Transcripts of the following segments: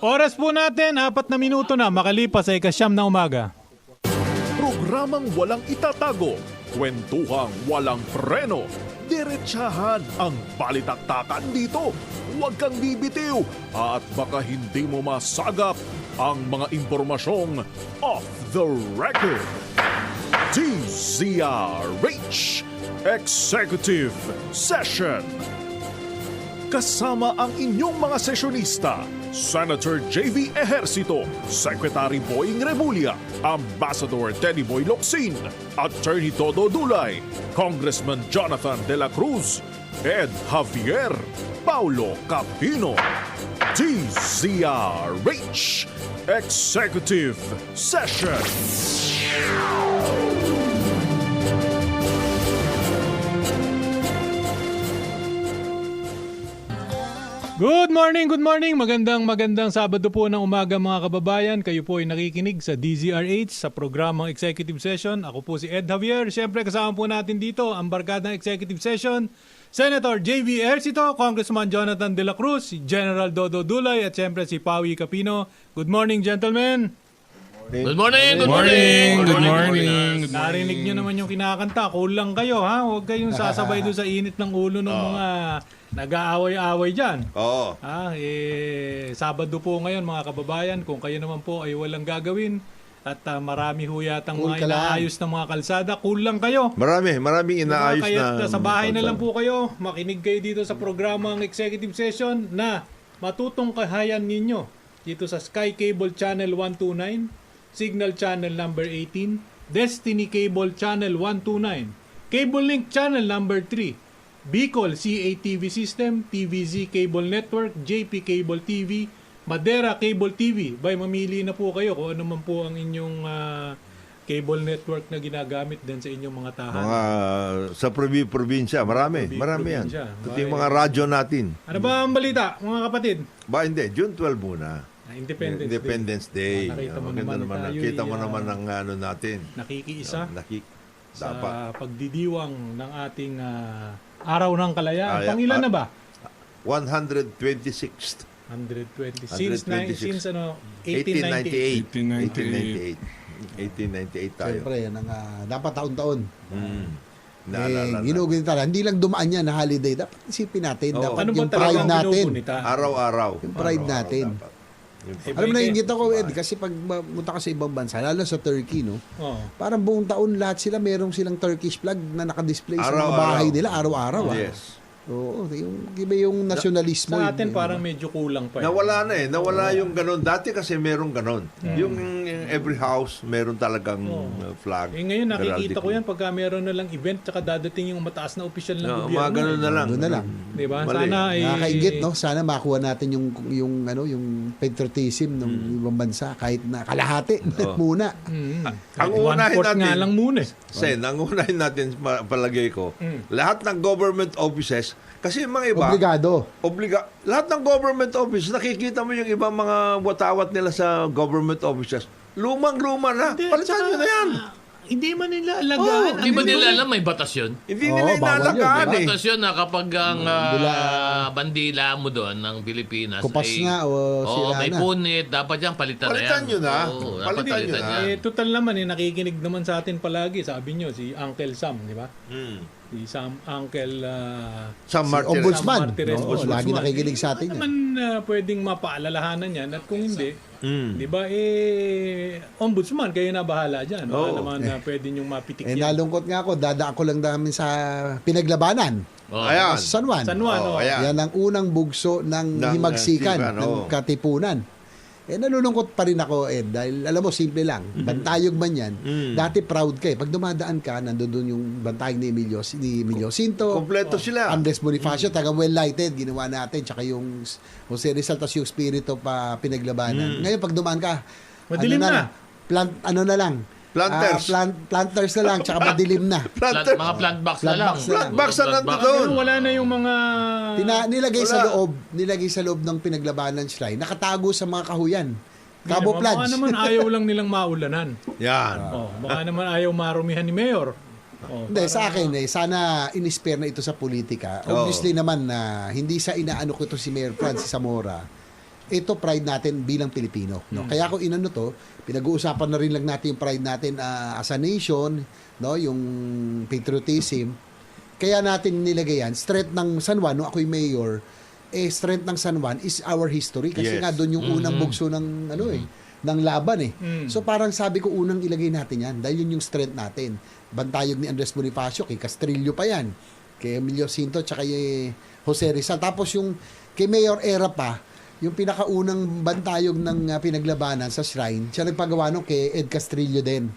Oras po natin, 4 na minuto na makalipas ay 9 na umaga. Programang walang itatago, kwentuhang walang preno, diretsahan ang balitaktakan dito. Huwag kang bibitiw at baka hindi mo masagap ang mga impormasyong off the record. DZRH Executive Session. Kasama ang inyong mga sesyonista, Senator J.V. Ejercito, Secretary Boying Remulla, Ambassador Teddy Boy Locsin, Attorney Todo Dulay, Congressman Jonathan De La Cruz, Ed Javier, Paulo Capino. DZRH Executive Session. Good morning, good morning. Magandang Sabado po ng umaga mga kababayan. Kayo po ay nakikinig sa DZRH sa programang Executive Session. Ako po si Ed Javier. Siyempre kasama po natin dito ang barkada ng Executive Session, Senator J.V. Ejercito, Congressman Jonathan De La Cruz, General Dodo Dulay at siyempre si Pauwi Capino. Good morning, gentlemen. Good morning! Good morning! Good morning! Narinig nyo naman yung kinakanta. Kulang kayo, ha? Huwag kayong sasabay doon sa init ng ulo ng mga nag-aaway-aaway dyan. Oo. Sabado po ngayon mga kababayan. Kung kayo naman po ay walang gagawin at marami ho yatang mga inaayos ng mga kalsada, kulang kayo. Maraming inaayos Kaya na sa bahay na kalsada. lang po kayo. Makinig kayo dito sa programang Executive Session na matutungkahayan ninyo dito sa Sky Cable Channel 129, Signal Channel number 18, Destiny Cable Channel 129, Cable Link Channel number 3, Bicol CATV System, TVZ Cable Network, JP Cable TV, Madera Cable TV. Bay, mamili na po kayo kung ano man po ang inyong cable network na ginagamit din sa inyong mga tahanan. Sa probinsya, marami yan. probinsya. Ito yung mga radyo natin. Ano ba ang balita, mga kapatid? Ba, hindi. June 12 muna. Independence Day. Day. Nakita mo Maganda naman tayo, nakita mo naman ang ano natin. Nakikiisa sa Dapat. pagdidiwang ng ating Araw ng Kalayaan. Pangilan na ba? 126th. 120. 126. Since 1898. 1898 tayo. Siyempre, yan ang dapat taon-taon. Naalala na. Ginugunita lang. Hindi lang dumaan yan na holiday. Dapat isipin natin. Oo. Dapat Ano ba yung talaga pride ang natin. ginugunita? Araw-araw. Yung pride Araw-araw natin. dapat. Alam mo na, ingit ako, Ed, kasi pag punta ka sa ibang bansa, lalo sa Turkey, no? Oh. Parang buong taon lahat sila, merong silang Turkish flag na nakadisplay sa mga Araw-araw. bahay nila, araw-araw. Yes. Oo, iba yung nasyonalismo. Sa atin yun, parang medyo kulang pa. Nawala na eh. Nawala yung ganon. Dati kasi merong ganon. Yung every house, meron talagang flag. Ngayon nakikita heraldic. ko yan pagka meron na lang event tsaka dadating yung mataas na opisyal ng gobyerno. Mga ganon na lang. Doon na lang. Diba? Mali. Sana ay... Nakakaingit, no? Sana makuha natin yung patriotism ng ibang bansa kahit na kalahati muna. Ang unahin One-fourth nga natin- lang muna eh. Sen, ang unahin natin, palagay ko, lahat ng government offices, kasi yung mga iba, Obligado. lahat ng government offices, nakikita mo yung ibang mga watawat nila sa government offices, lumang-luma na. Palitan nyo na yan. Hindi man nila alagaan. Hindi ba nila alam may batas yun? Hindi Oo, nila bawal yun, inaalagaan diba? eh. Batas yun na kapag ang bandila mo doon ng Pilipinas Kupas ay nga o sira may na. punit, dapat yan palitan na yan. Palitan nyo na. Oo, dapat Palitan nyo na. Eh, total naman nakikinig naman sa atin palagi. Sabi nyo, si Uncle Sam, di ba? Si Sam, Uncle... Sam Martires. Ombudsman. Sam Martires, Oo, Ombudsman. lagi nakikinig sa atin yan. naman pwedeng mapaalalahanan yan at kung hindi, di ba, ombudsman, kayo na bahala dyan. Baka Oo. naman pwede nyong mapitik yan. Nalungkot nga ako, dadaan ko lang namin sa pinaglabanan. Oh. Ayan. Sa San Juan. San Juan, Oo, oh. ayan. Yan ang unang bugso ng himagsikan, himagsikan, ng oo. katipunan. Nalulungkot pa rin ako, dahil alam mo, simple lang. Bantayog man yan. Dati proud ka eh. Pag dumadaan ka, nandoon yung bantayog ni Emilio Cinto. Kompleto sila. Andres Bonifacio, taga well-lighted, ginawa natin. Tsaka yung Jose Rizal, tas yung spirito pa pinaglabanan. Ngayon, pag dumaan ka, Madilim na. ano na lang. Planters. Planters na lang, tsaka madilim na. Planter. Mga plant box na lang. Plant box na lang doon. Pero wala na yung mga... Nilagay Wala. sa loob ng pinaglabanan shrine. Nakatago sa mga kahuyan. Baka Camouflage. naman ayaw lang nilang maulanan. Yan. Baka naman ayaw marumihan ni Mayor. Oh, Hindi, sa akin sana in-spare na ito sa politika. Obviously naman na hindi sa inaano ko ito si Mayor Francis Zamora. Ito pride natin bilang Pilipino. No? Kaya kung inano to, pinag-uusapan na rin lang natin yung pride natin as a nation, no? Yung patriotism. Kaya natin nilagay yan. Strength ng San Juan, no? Ako'y mayor, strength ng San Juan is our history. Kasi Yes. nga doon yung unang bugso ng ng laban So parang sabi ko unang ilagay natin yan dahil yun yung strength natin. Bantayog ni Andres Bonifacio, kay Castrillo pa yan, kay Emilio Cinto, tsaka kay Jose Rizal. Tapos yung kay Mayor Era pa, yung pinakaunang bantayog ng pinaglabanan sa shrine, siya nagpagawa nung kay Ed Castrillo din.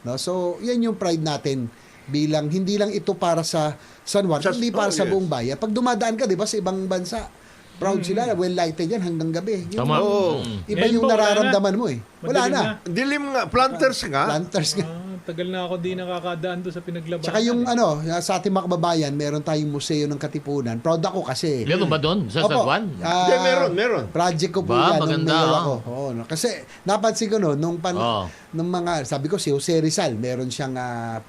No? So yan yung pride natin bilang hindi lang ito para sa San Juan, Just- hindi para sa yes. buong bayan. Pag dumadaan ka, di ba, sa ibang bansa, proud sila, well-lighted yan hanggang gabi. Yung Tama. Oo. iba Ngayon yung ba, wala nararamdaman mo Wala Madilim na. Dilim nga, planters nga. Planters nga. Tagal na ako di nakakadaan doon sa pinaglabanan. Tsaka yung sa ating mga kababayan, meron tayong museo ng Katipunan. Proud ako kasi. Meron ba doon sa San Opo. Juan? Hindi, meron. Project ko po Ba, yan nung maganda, mayor ah. ako. Oo, no. Kasi napansin ko nung nung mga, sabi ko si Jose Rizal, meron siyang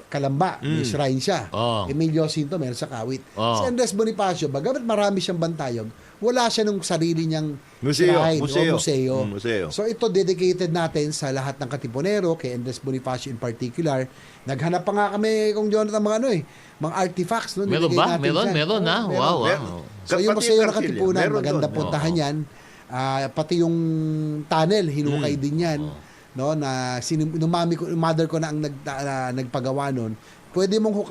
Kalamba, may shrine siya. Oh. Emilio Cinto, meron sa Kawit. Oh. Si Andres Bonifacio, bagamat marami siyang bantayog, wala siya nung sarili niyang Museo, shrine museo. o museo. Museo. So ito dedicated natin sa lahat ng Katipunero, kay Andres Bonifacio in particular. Naghanap pa nga kami kung Jonathan mga mga artifacts. No? Meron Nilagay ba? natin Meron, dyan. meron na. Oo, Wow, Meron. wow. So yung Pati museo ng Garfield, Katipunan, meron maganda doon. puntahan yan. Pati yung tunnel, hinukay din yan. No, na numami ko, mother ko na ang nagpagawa nun. Pwede mong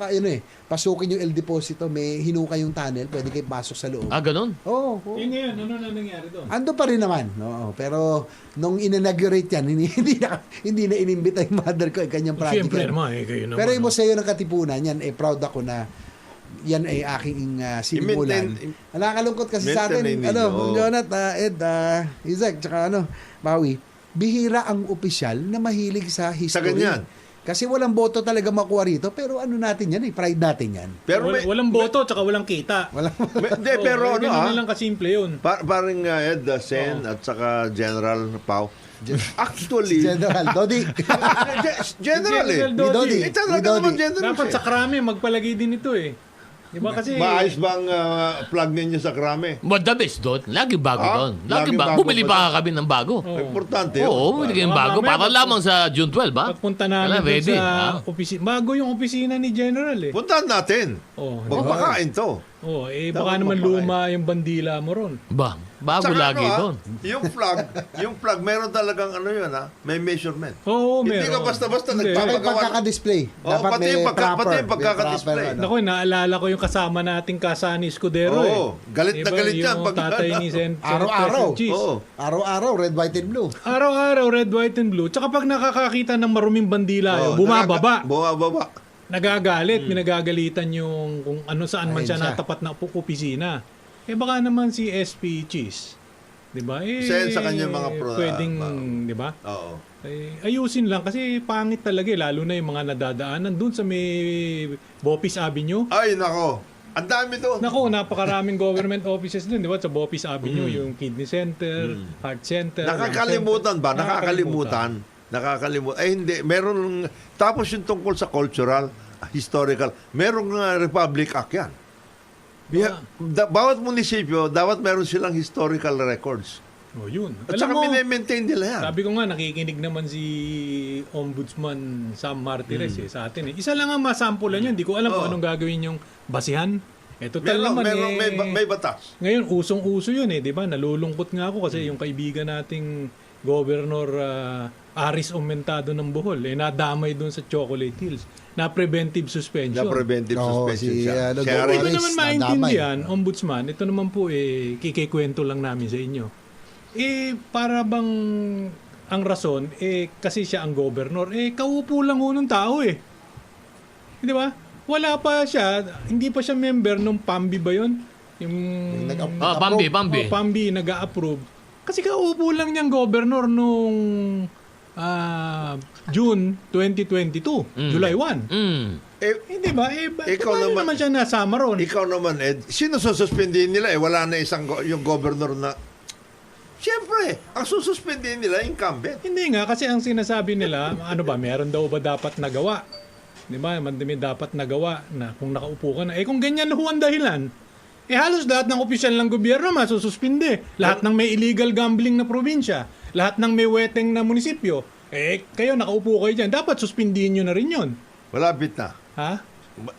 pasukin yung El Deposito, may hinukay yung tunnel, pwede kayo pasok sa loob. Ah, ganun? Oo. Eh ngayon, ano na nangyari doon? Ando pa rin naman. No, pero nung inaugurate yan, hindi na inimbita yung mother ko, kanyang project. Siyempre yan. naman, kayo naman. Pero yung museo ng Katipunan, yan, proud ako na yan ay aking sinimulan. I-maintain- Nakakalungkot kasi sa atin, maintain ninyo, oo. Jonathan, Ed, Isaac, tsaka Maui, bihira ang opisyal na mahilig sa history. ganyan. Kasi walang boto talaga makuha rito, pero ano natin yan, pride natin yan. Pero may, walang boto, tsaka walang kita. pero ganun na lang kasimple yun. parang Ed, Sen, at saka General Pau. Actually, General Dodi. General eh. General Dodi. Eh, talaga Ni Dodi. naman General Dapat siya. sa krami, magpalagay din ito eh. Di ba kasi... Maayos bang plug ninyo sa krame? What the best doon? Lagi bago Ah, doon. Lagi laging bago. bago Bumili ba pa kami ng bago. Importante yun. Oo, bumili kami ng bago. Mamaya, Para lamang sa June 12, ba? Pagpunta namin Kailangan doon ready, sa ha? opisina. Bago yung opisina ni General eh. Puntahan natin. Oh, Magpakain to. baka naman luma yung bandila mo ron. Ba, bago Tsaka lagi doon. yung flag, meron talagang may measurement. Oo, Hindi meron. ka basta-basta Hindi. Tsaka yung nagpapagawa. pagkaka-display. Oo, Dapat pati may yung proper. pati yung pagkaka-display. may proper, Naku, naalala ko yung kasama nating Kasani Escudero eh. Oo, galit na Diba, galit yan yung pag- tatay ni Araw-araw. President Cheese. Oo. Araw-araw, red, white, and blue. Araw-araw, red, white, and blue. Tsaka pag nakakakita ng maruming bandila, yun, bumababa. Bumababa. Nagagalit, minagagalitan yung kung ano saan man Ayun siya siya. natapat na opisina. Baka naman si SP Cheese. 'Di ba? Isa yan sa kanyang mga pwedeng, 'di ba? Oo. Ayusin lang kasi pangit talaga lalo na yung mga nadadaanan doon sa may Bopis Avenue. Ay, nako. Ang dami to. Nako, napakaraming government offices doon, 'di ba? Sa Bopis Avenue, yung Kidney Center, Heart Center. Nakakalimutan ba? Nakakalimutan. Nakakalimutan. Ay, hindi. Meron, tapos yung tungkol sa cultural, historical, merong Republic Act yan. Bawat munisipyo, dapat meron silang historical records. Oh, yun. At saka maintain nila yan. Sabi ko nga, nakikinig naman si Ombudsman Sam Martires sa atin. Isa lang ang masampulan yun. Hindi ko alam kung anong gagawin yung basihan. Total naman may batas. Ngayon, usong-uso yun di ba? Nalulungkot nga ako kasi yung kaibigan nating Governor Aris Aumentado ng Bohol, nadamay doon sa Chocolate Hills na preventive suspension. Na preventive Oo, suspension si, siya. ano, Si Hindi Aris. ko naman Aris, maintindihan, Ombudsman, ito naman po kikikwento lang namin sa inyo. Para bang ang rason, kasi siya ang governor, kaupo lang ho ng tao Di ba? Wala pa siya, hindi pa siya member nung PAMBI ba yun? Yung Pambi. PAMBI nag-a-approve. Kasi kaupo lang niyang governor nung June 2022, July 1. Hindi ba? Ikaw Paano naman- naman siya nasama ron? Ikaw naman, Ed, sino sususpendin nila? Wala na yung governor na... Siyempre, ang sususpendin nila, incumbent. Hindi nga, kasi ang sinasabi nila, ano ba, meron daw ba dapat nagawa? Di ba? Madami dapat nagawa na kung nakaupo ka na. Kung ganyan ho ang dahilan, halos lahat ng opisyal ng gobyerno masususpinde. Lahat ng may illegal gambling na probinsya, lahat ng may weteng na munisipyo, kayo nakaupo kayo dyan. Dapat suspindihin nyo na rin yun. Malapit na. Ha?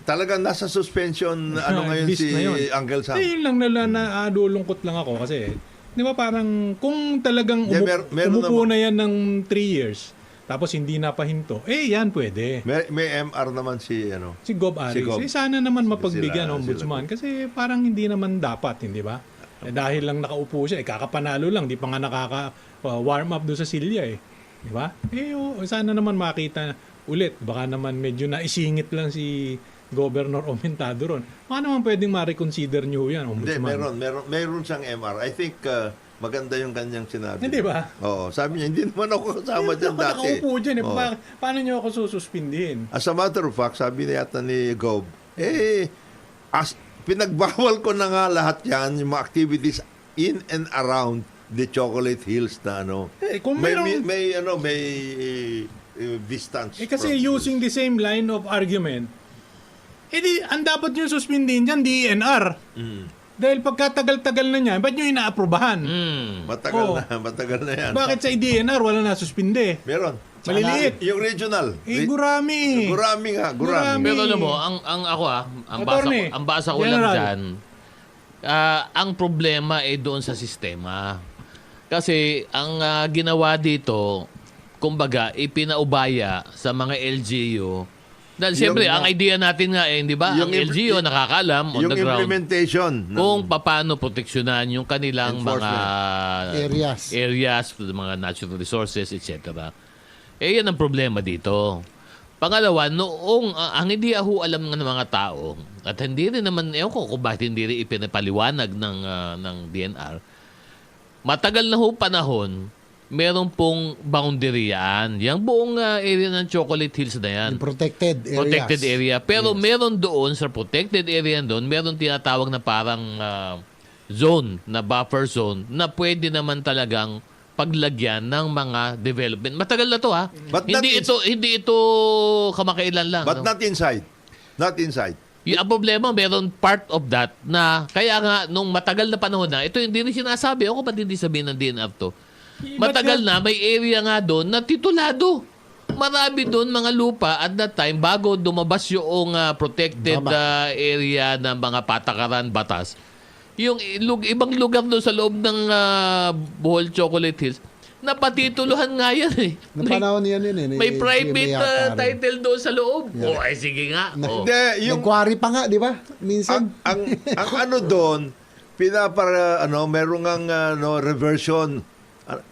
Talagang nasa suspension ngayon Bis si na yun. Uncle Sam. Yun lang nalulungkot lang ako kasi, di ba parang kung talagang meron umupo naman. na yan ng 3 years, tapos hindi napahinto, yan pwede. May MR naman si Si Gob Aris, Si Gob. sana naman mapagbigyan Sila- ng ombudsman kasi parang hindi naman dapat, hindi ba? Dahil lang nakaupo siya, kakapanalo lang, di pa nga warm up doon sa silya Di ba? Sana naman makita ulit. Baka naman medyo naisingit lang si Governor Aumentado ron. Baka naman pwedeng ma-reconsider nyo yan, Hindi, ombudsman. meron siyang MR. I think maganda yung kanyang sinabi. Hindi ba? Oo, sabi niya, hindi naman ako kasama dyan Ako dati. nakaupo dyan. Oo. Paano nyo ako sususpindihin? As a matter of fact, sabi na yata ni Gob, pinagbawal ko na nga lahat yan, yung mga activities in and around the Chocolate Hills na Kung may mayroong- distance. kasi from- using the same line of argument, ang dapat nyo suspindihin dyan, DNR. Dahil pagkatagal-tagal na niyan, ba't nyo inaaprobahan? Matagal na yan. Bakit sa DNR wala na suspinde? Meron. Maliliit. Yung regional. Gurami. Gurami nga, gurami. Pero alam mo, ang ako Attorney, ang basa ko lang General. dyan, ang problema doon sa sistema. Kasi ang ginawa dito, kumbaga, ipinaubaya sa mga LGU. Dahil siyempre, ang idea natin nga di ba? Ang yung LGU nakakaalam on yung the ground implementation. kung paano proteksyonan yung kanilang mga areas, mga natural resources, etc. Yan ang problema dito. Pangalawa, noong ang hindi ako alam ng mga tao at hindi rin naman, ewan ko kung bakit hindi rin ipinapaliwanag ng DNR, matagal na ho panahon, meron pong boundary yan. Yung buong area ng Chocolate Hills na yan. Yung protected areas. Protected area. Pero meron doon, sa protected area doon, meron tinatawag na parang zone, na buffer zone, na pwede naman talagang paglagyan ng mga development. Matagal na to But not Hindi ito kamakailan lang. But not inside. Not inside. Yung ang problema, meron part of that na kaya nga nung matagal na panahon na, ito hindi rin sinasabi. Ako ba hindi sabihin ng DNR to? Matagal na, may area nga doon na titulado. Marami doon mga lupa at that time, bago dumabas yung protected area ng mga patakaran batas, yung ibang lugar doon sa loob ng Bohol Chocolate Hills, napatituluhan nga yan Napanahon yan May private title doon sa loob. Yeah. Sige nga. Hindi, yung Nag-quarry pa nga, di ba? Minsan. ang doon, meron ngang reversion.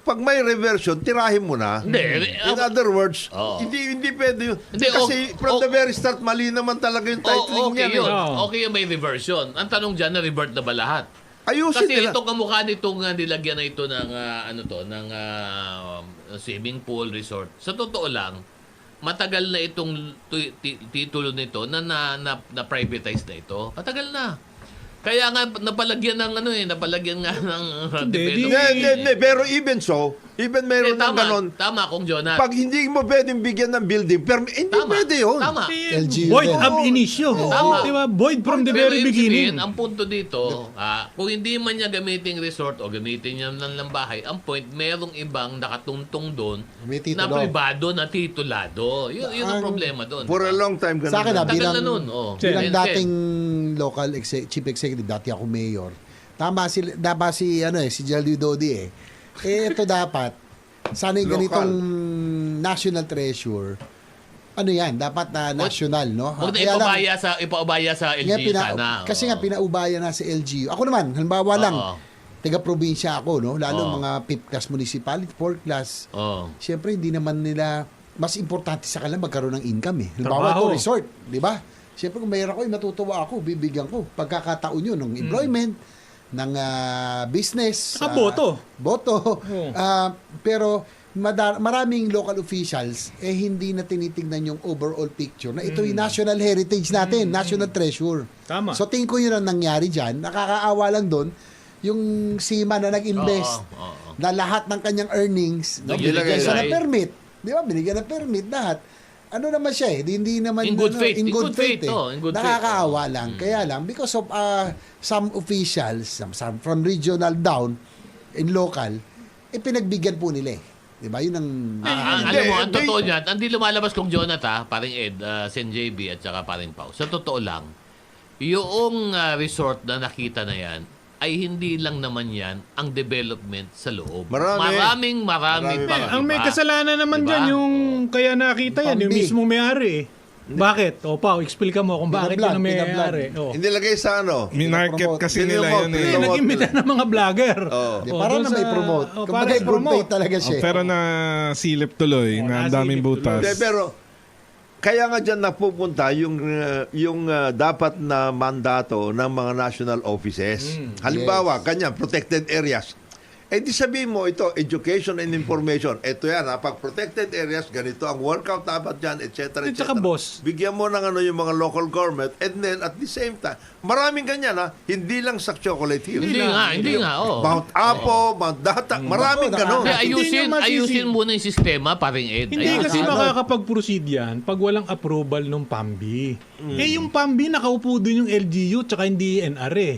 Pag may reversion, tirahin mo na. Hindi. In other words, Oo. hindi pwede yun. Hindi, Kasi from the very start, mali naman talaga yung titling okay niya. yun. Oh. Okay yung may reversion. Ang tanong dyan, na-revert na ba lahat? Ayusin Kasi nila. itong kamukha nitong nilagyan na ito ng swimming pool resort. Sa totoo lang, matagal na itong titulo nito na privatize na ito. Matagal na. Kaya nga napalagyan ng napalagyan nga ng development. Hindi. Pero even so, even meron ng ganon, Tama kung Jonah. pag hindi mo pwedeng bigyan ng building permit, hindi pwede yun. Tama. LGU Void din. ab initio. Tama. Di ba? Void from the Pero very ibig beginning. sabihin, ang punto dito, kung hindi man niya gamitin resort o gamitin niya ng bahay, ang point, merong ibang nakatuntong doon May na titulo. pribado na titulado. Yun ang problema doon. For a long time, ganun. Sa akin na. Tagal na nun. bilang Sen. dating local chief executive, dati ako mayor. Si Jaldi Dodi ito dapat, sana yung Local. ganitong national treasure, dapat na national, no? Huwag na Kaya lang, ipaubaya sa nga LGU sana. kasi nga pinaubaya na sa LGU. Ako naman, halimbawa lang, Oo. taga-probinsya ako, no? Lalo Oo. mga 5th class municipality, 4th class. Oo. Siyempre, hindi naman nila, mas importante sa kanila magkaroon ng income Halimbawa Trabaho. ito, resort, di ba? Siyempre, kung mayroon ako, matutuwa ako, bibigyan ko. Pagkakataon yun, ng employment, ng business. Saka boto. Boto. Oo. Pero, maraming local officials, hindi na tinitingnan yung overall picture na ito yung national heritage natin, national treasure. Tama. So, tingin ko yun ang nangyari dyan. Nakakaawa lang doon, yung SEMA na nag-invest na lahat ng kanyang earnings, Naglagay binigyan siya sa- ng permit. Di ba? Binigyan ng permit lahat. ano naman siya hindi naman In good faith. in good faith, In good faith. nakakaawa lang. Kaya lang because of some officials, some from regional down in local, pinagbigyan po nila eh. 'Di ba? Yun ang Alam mo, ang totoo niyan, hindi lumalabas kong Jonathan, paring Ed, Sen JB at saka paring Pao. Sa totoo lang, yung resort na nakita na yan, ay hindi lang naman yan ang development sa loob. Marami Maraming Ang may iba. kasalanan naman Diba? dyan yung kaya nakita yan, yung Pambi. mismo may-ari eh. Bakit? O Pao, explica mo kung bakit Pinablog, yun ang may-ari. Oh. Hindi lagay sa ano. Minarket kasi nila Pinopromote, yun eh. Eh, Promote nag-imbita ng mga vlogger. Di, O, para doon na may sa- promote. o, para Kumbaga good i-promote. faith talaga siya. Pero na silip tuloy, na ang daming nasilip butas. Hindi, pero kaya nga dyan napupunta yung dapat na mandato ng mga national offices. Halimbawa, kanyan, protected areas. Eh di sabihin mo ito, education and information. Ito yan, pag protected areas, ganito ang workout dapat dyan, etc. At saka, boss. Bigyan mo ng yung mga local government and then at the same time, maraming ganyan hindi lang sa Chocolate Hills. Hindi nga, oo. Mount Apo, Mount Data, maraming Oo, ganon. Hindi, ayusin, Hindi nyo ayusin muna yung sistema, paring Ed. Hindi Ayusin. kasi makakapag-proceed yan pag walang approval ng PAMBI. Eh yung PAMBI, nakaupo doon yung LGU tsaka hindi NR eh.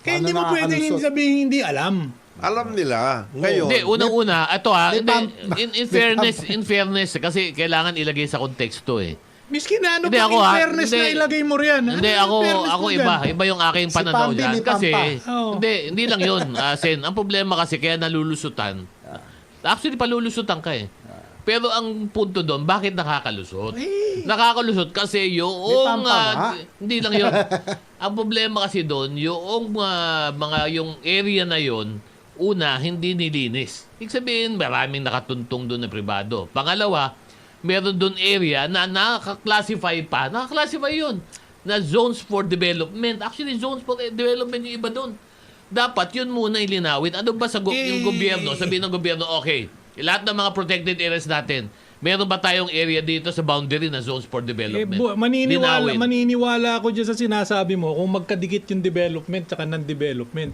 Kaya Paano hindi mo pwedeng nakakalusot? hindi sabihin hindi alam. Alam nila. Ngayon, Hindi, unang-una, ito may in fairness, kasi kailangan ilagay sa konteksto eh. Miski na ano Hindi, pang ako, in fairness hindi. na ilagay mo riyan. Hindi, ako iba yung aking Si pananaw Pambi dyan. may Kasi, pampa. Oo. hindi lang yun, Sen. Ang problema kasi, kaya nalulusutan. Actually, palulusutan ka eh. Pero ang punto doon, bakit nakakalusot? Nakakalusot kasi yung... May pampa nga. hindi lang yun. Ang problema kasi doon, yung yung area na yun, una, hindi nilinis. Ibig sabihin, maraming nakatuntong doon na pribado. Pangalawa, meron doon area na nakaklasify pa. Nakaklasify yun na zones for development. Actually, zones for development yung iba doon. Dapat yun muna ilinawin. Ano ba sa yung gobyerno? Sabihin ng gobyerno, okay, lahat ng mga protected areas natin, meron ba tayong area dito sa boundary na zones for development? Linawin. maniniwala ako dyan sa sinasabi mo kung magkadikit yung development tsaka non-development.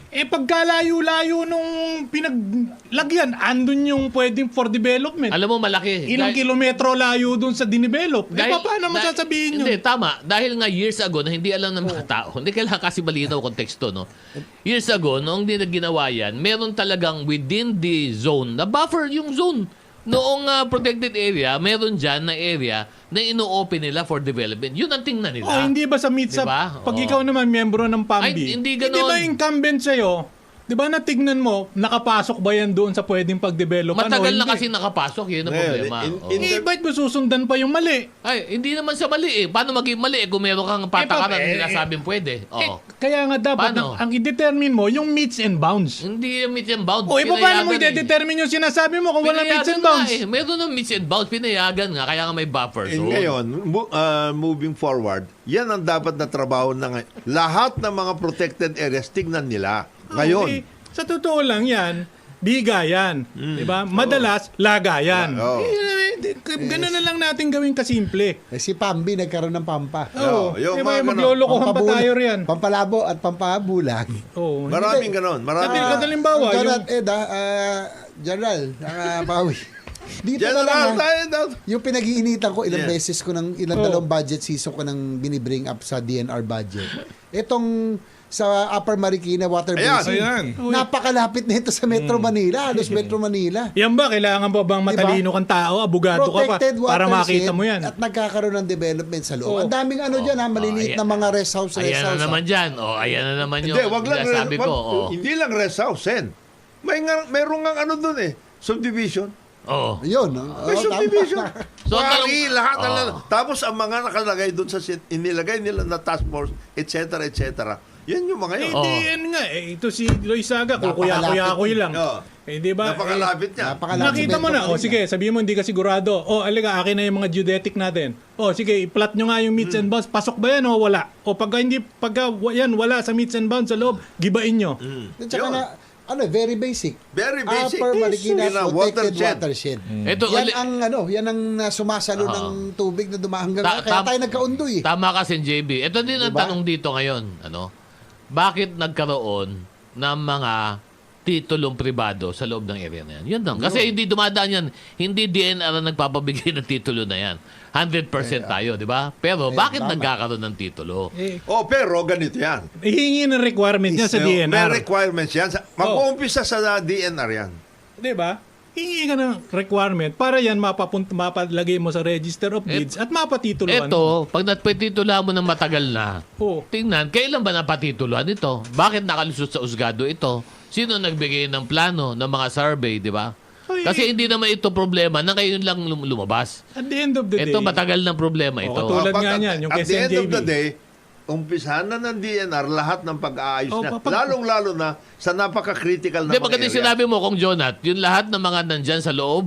Eh pagkalayo-layo nung pinaglagyan, andun yung pwedeng for development. Alam mo, malaki. Ilang kilometro layo dun sa dinevelop. Dahil- Paano mo dahil- sasabihin yun? Hindi, tama. Dahil nga years ago na hindi alam ng mga tao, hindi kailangan kasi malinaw konteksto, no? Years ago, noong hindi na ginawa yan, meron talagang within the zone, na buffer yung zone. Noong protected area, meron dyan na area na ino-open nila for development. Yun ang tingnan nila. Oh, hindi ba sa meet sa Diba? pag Oo. ikaw naman miyembro ng PAMBI? Ay, hindi ganon. ba incumbent sa'yo? Di ba natignan mo, nakapasok ba yan doon sa pwedeng pag-develop? Matagal na hindi? kasi nakapasok, yun ang Ngayon, problema. Oo. Eh, ba't mo susundan pa yung mali? Ay, hindi naman sa mali eh. Paano maging mali eh kung meron kang patakaran na sinasabing pwede? Oo. Kaya nga dapat, Paano? ang i-determine mo, yung meets and bounds. Hindi yung meets and bounds. O, paano mo Pinayagan eh. i-determine yung sinasabi mo kung walang meets and Pinayagan bounds? nga eh. Meron ng meets and bounds. Pinayagan nga. Kaya nga may buffer zone. ngayon, moving forward, yan ang dapat na trabaho ng lahat ng mga protected areas, tignan nila. Ngayon, Okay. Sa totoo lang yan, bigayan. Di ba? Madalas, lagayan. Oo. Ganun na lang natin gawin kasimple. Si Pambi nagkaroon ng pampa. Oo. yung Di ba, mga ganon. maglolokohan pa Pampabulag- tayo riyan. Pampalabo at pampabulag. Oo. maraming ganon. Sabi Maraming ka halimbawa, General yung... General, Pawi. Dito na lang General, ha. tayo daw. Yung pinag-iinitan ko, ilang Yeah. beses ko ng ilang Oh. dalawang budget season ko nang binibring up sa DNR budget. Itong sa Upper Marikina Water Ayan. Basin. Ayan. Napakalapit na ito sa Metro Manila, halos Metro Manila. Yan ba? Kailangan pa bang matalino kang tao? Abogado ka pa Protected para makita watershed mo yan. at nagkakaroon ng development sa loob. Oh. Ang daming ano dyan ha, maliliit ayan. na mga rest house. Ayan na naman dyan. Ayan na naman yung Hindi, wag lang. sabi ko. Oh. Hindi lang rest house, Sen. Meron nga ano dun eh. Subdivision. Oo. Yun. May subdivision. So, Wari, tanong- lahat ng Oh. Tapos ang mga nakalagay dun sa inilagay nila na task force, etc. etc. Yan yung mga yun. Hindi yan nga. Ito si Loizaga, kukuya-kuya-kuy lang. Oo. Di ba? Napakalapit niya. Nakita mo na. O sige, sabihin mo hindi ka sigurado. O aliga, akin na yung mga geodetic natin. O sige, i-plot nyo nga yung meets and bounds. Pasok ba yan o wala? O pagka yan wala sa meets and bounds sa loob, gibain nyo. At saka Yun. na, very basic. Very basic. Upper Marikina Yun ang Protected watershed. Watershed. Ito, Yan ang sumasalo Oo. ng tubig na dumahanggang. Ta- Kaya tam- tayo nagkaundoy eh. Tama ka, Sen JB. Ito din ang Diba? tanong dito ngayon. Bakit nagkaroon ng mga titulong pribado sa loob ng area na yan? Yun lang. Kasi hindi dumadaan yan. Hindi DNR ang nagpapabigay ng titulo na yan. 100% tayo, di ba? Pero bakit nagkakaroon ng titulo? Oh, pero ganito yan. Ihingi ng requirement niya sa May DNR. requirements yan. Mag-uumpisa sa DNR yan. Di ba? Hingi ka ng requirement para yan mapalagay mo sa Register of Deeds at mapatituluan. Eto, pag napatituluhan mo ng matagal na, Oh. tingnan, kailan ba napatituluhan ito? Bakit nakalusot sa usgado ito? Sino nagbigay ng plano ng mga survey, di ba? Ay, Kasi hindi naman ito problema na ngayon lang lumabas. At the end of the day, Ito matagal ng problema ito. katulad nga niyan, yung At kay the end of SNJB. the day, umpisahan na ng DNR lahat ng pag-aayos Oh, na. pag- Lalong-lalo na sa napaka-critical na Hindi, mga maganda area. sinabi mo kung Jonat, yung lahat ng mga nandyan sa loob,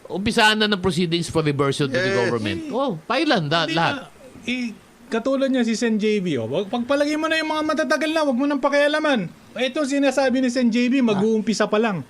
umpisahan na ng proceedings for reversion to the government. Oh, pailan Hindi lahat. na, katulad niya si Sen JB, pagpalagay mo na yung mga matatagal na, wag mo nang pakialaman. Ito sinasabi ni Sen JB, mag-uumpisa pa lang.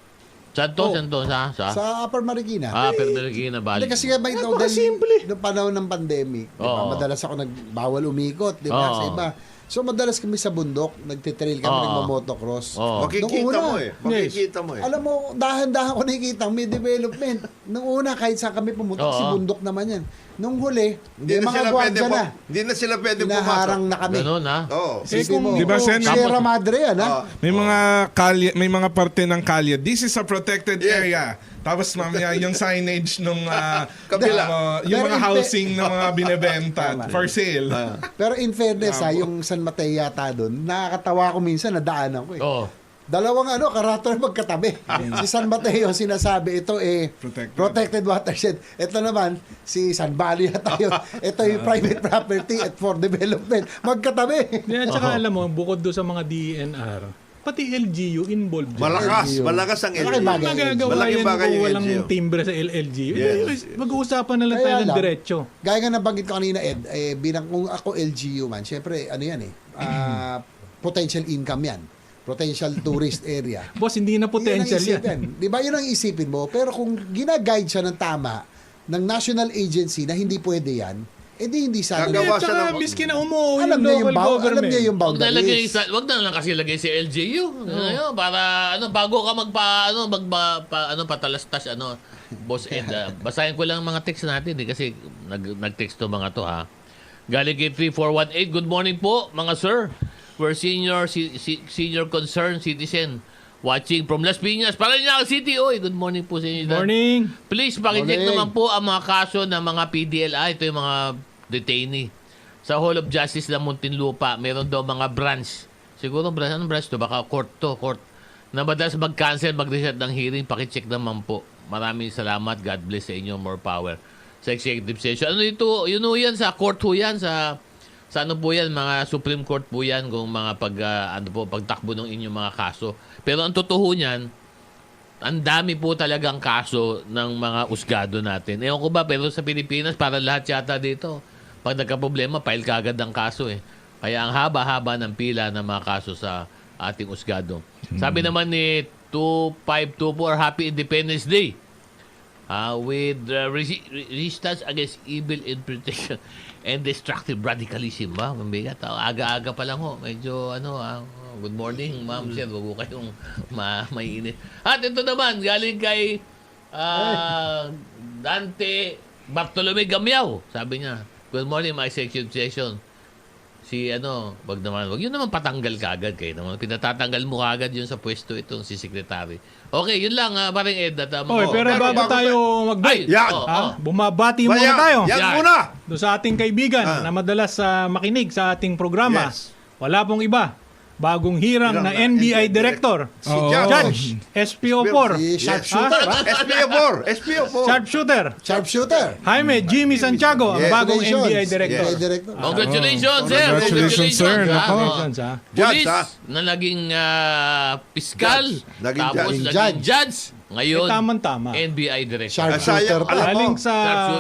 Saan to? Saan to? Sa? Sa Upper Marikina. Pero na Hindi bali. kasi nga may daw Napakasimple. noong panahon ng pandemic, di ba? Oo. Madalas ako nagbawal umikot, di ba? Oo. Sa iba. So madalas kami sa bundok, nagtitrail kami, Oo. nagmamotocross. Oo. Makikita mo eh. Makikita mo eh. Alam mo, dahan-dahan ko nakikita may development. Nung una, kahit saan kami pumunta, Oo. si bundok naman yan. Nung huli, Hindi may na mga sila pwede gwardiya na. Hindi na sila pwede Hinaharang pumasok. na kami. Ganun, ha? Oo. Isipin mo, Di ba, Sen? Sierra Madre yan, ha? Ah. May mga kalye, may mga parte ng kalye. This is a protected Yeah. area. Tapos mamaya yung signage nung Kabila. yung Pero mga in housing ng mga binebenta for sale. Pero in fairness, yung San Mateo yata doon, nakakatawa ko minsan, nadaanan ko eh. Oo. Dalawang karater magkatabi. Si San Mateo, sinasabi, ito protected watershed. Ito naman, si San Bali na tayo. Ito yung private property at for development. Magkatabi. At saka alam mo, bukod doon sa mga DNR, pati LGU involved. dyan. Malakas ang Malaking LGU. bagay. Magagawa Malaking yan bagay kung yung walang LGU. timbre sa LGU. Yes. Mag-uusapan na lang Kaya tayo ng lang, diretso. Gaya nga nabanggit ko kanina, Ed, bilang kung ako LGU man, syempre, potential income yan. Potential tourist area. Boss, hindi na potential yan. Di ba yun ang isipin mo? Pero kung gina-guide siya ng tama ng national agency na hindi pwede yan, hindi sana. Gagawa At siya saka, ng- miski na umuo Alam yung niya yung, local government. alam niya yung Wag na lagay boundaries. wag na lang kasi lagay si LGU. Ano, para bago ka patalastas Boss Ed, basahin ko lang mga text natin kasi nag-text to mga to ha. Galing kay 3418. Good morning po mga sir. We're senior concerned citizen watching from Las Piñas, Parañaque City. Oy, good morning po sa inyo. Morning. Please, pakicheck Morning. naman po ang mga kaso ng mga PDLA. Ito yung mga detainee. Sa Hall of Justice ng Muntinlupa, meron daw mga branch. Siguro branch, anong branch to? Baka court to, court. Na madalas mag-cancel, mag-reset ng hearing, pakicheck naman po. Maraming salamat. God bless sa inyo. More power. Sa executive session. Ano ito? Yun o yan, sa court ho yan, sa ano po yan, mga Supreme Court po yan, kung mga pagtakbo ng inyong mga kaso. Pero ang totoo niyan, ang dami po talagang kaso ng mga usgado natin. Ewan ko ba, pero sa Pilipinas, para lahat yata dito. Pag nagka-problema, file kagad ang kaso eh. Kaya ang haba-haba ng pila ng mga kaso sa ating usgado. Sabi naman ni 2524, Happy Independence Day. With resistance against evil interpretation and destructive radicalism. Ba? Mabigat. Aga-aga pa lang ho. Medyo good morning, ma'am, sir. Huwag ko kayong mainit. At ito naman, galing kay Dante Bartolome Gamiao. Sabi niya, good morning, my executive session. Wag yun naman patanggal kagad kayo naman. Pinatatanggal mo kagad yun sa pwesto itong si secretary. Okay, yun lang, paring Ed. Okay, pero bago tayo mag-break, Yan. bumabati muna tayo. Yan Yan. muna. Doon sa ating kaibigan na madalas makinig sa ating programa. Yes. Wala pong iba. Bagong hirang na NBI Director. Si Oo. Judge. Judge SPO4. Si sharpshooter, ha? SPO4. SPO4. Sharpshooter. Sharpshooter. Jaime Jimmy Santiago, ang Yes. bagong Congratulations. NBI Director. NBI Director. Congratulations, sir. Congratulations, sir. ha? Nako. Congratulations, ha? Judge, Police ha? na naging piskal, Judge. Naging tapos judge. naging judge. Ngayon, Tamang-tama. NBI Director. Sharpshooter pa. Galing sa...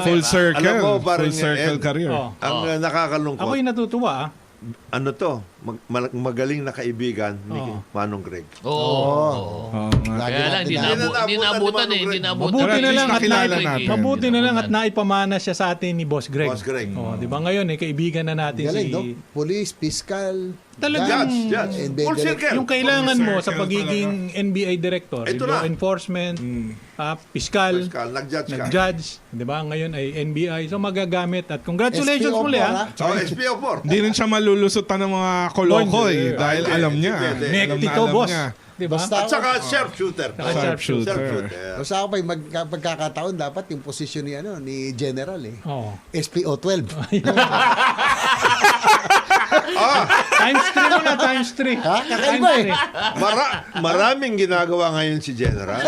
Full circle. Alam mo, parang Full circle Ed, career. Oh. Ang nakakalungkot. Ako'y natutuwa. Ano to? magaling na kaibigan ni Oo. Manong Greg. Oo. Oo nga. Kaya lang, hindi natin naabutan ni eh. Hindi Manong naabutan. Mabuti Pero na at lang least at nakilala nai- natin. mabuti na lang at Nabutan. naipamana siya sa atin ni Boss Greg. Boss Greg. Oh, 'di ba ngayon kaibigan na natin Galing, si no? Police, fiscal, Talagang Judge. NBI Full director. circle. yung kailangan mo sa Circle pagiging NBI director, Ito law na. enforcement, piskal, Pascal, nag-judge ka. nag-judge, 'di ba? Ngayon ay NBI. So magagamit at congratulations SPO muli po, ha. SPO4. Hindi rin siya malulusutan ng mga koloko Hindi. dahil Hindi, alam niya. hindi pwede. Alam Mekti na to, alam boss. niya. 'Di ba? Basta At saka sharpshooter. Sharpshooter. Basta ako pa, pagkakataon, dapat yung posisyon ni General Oh. SPO12. Times 3 muna, times 3. Ha? Kakaiba eh. Maraming ginagawa ngayon si General.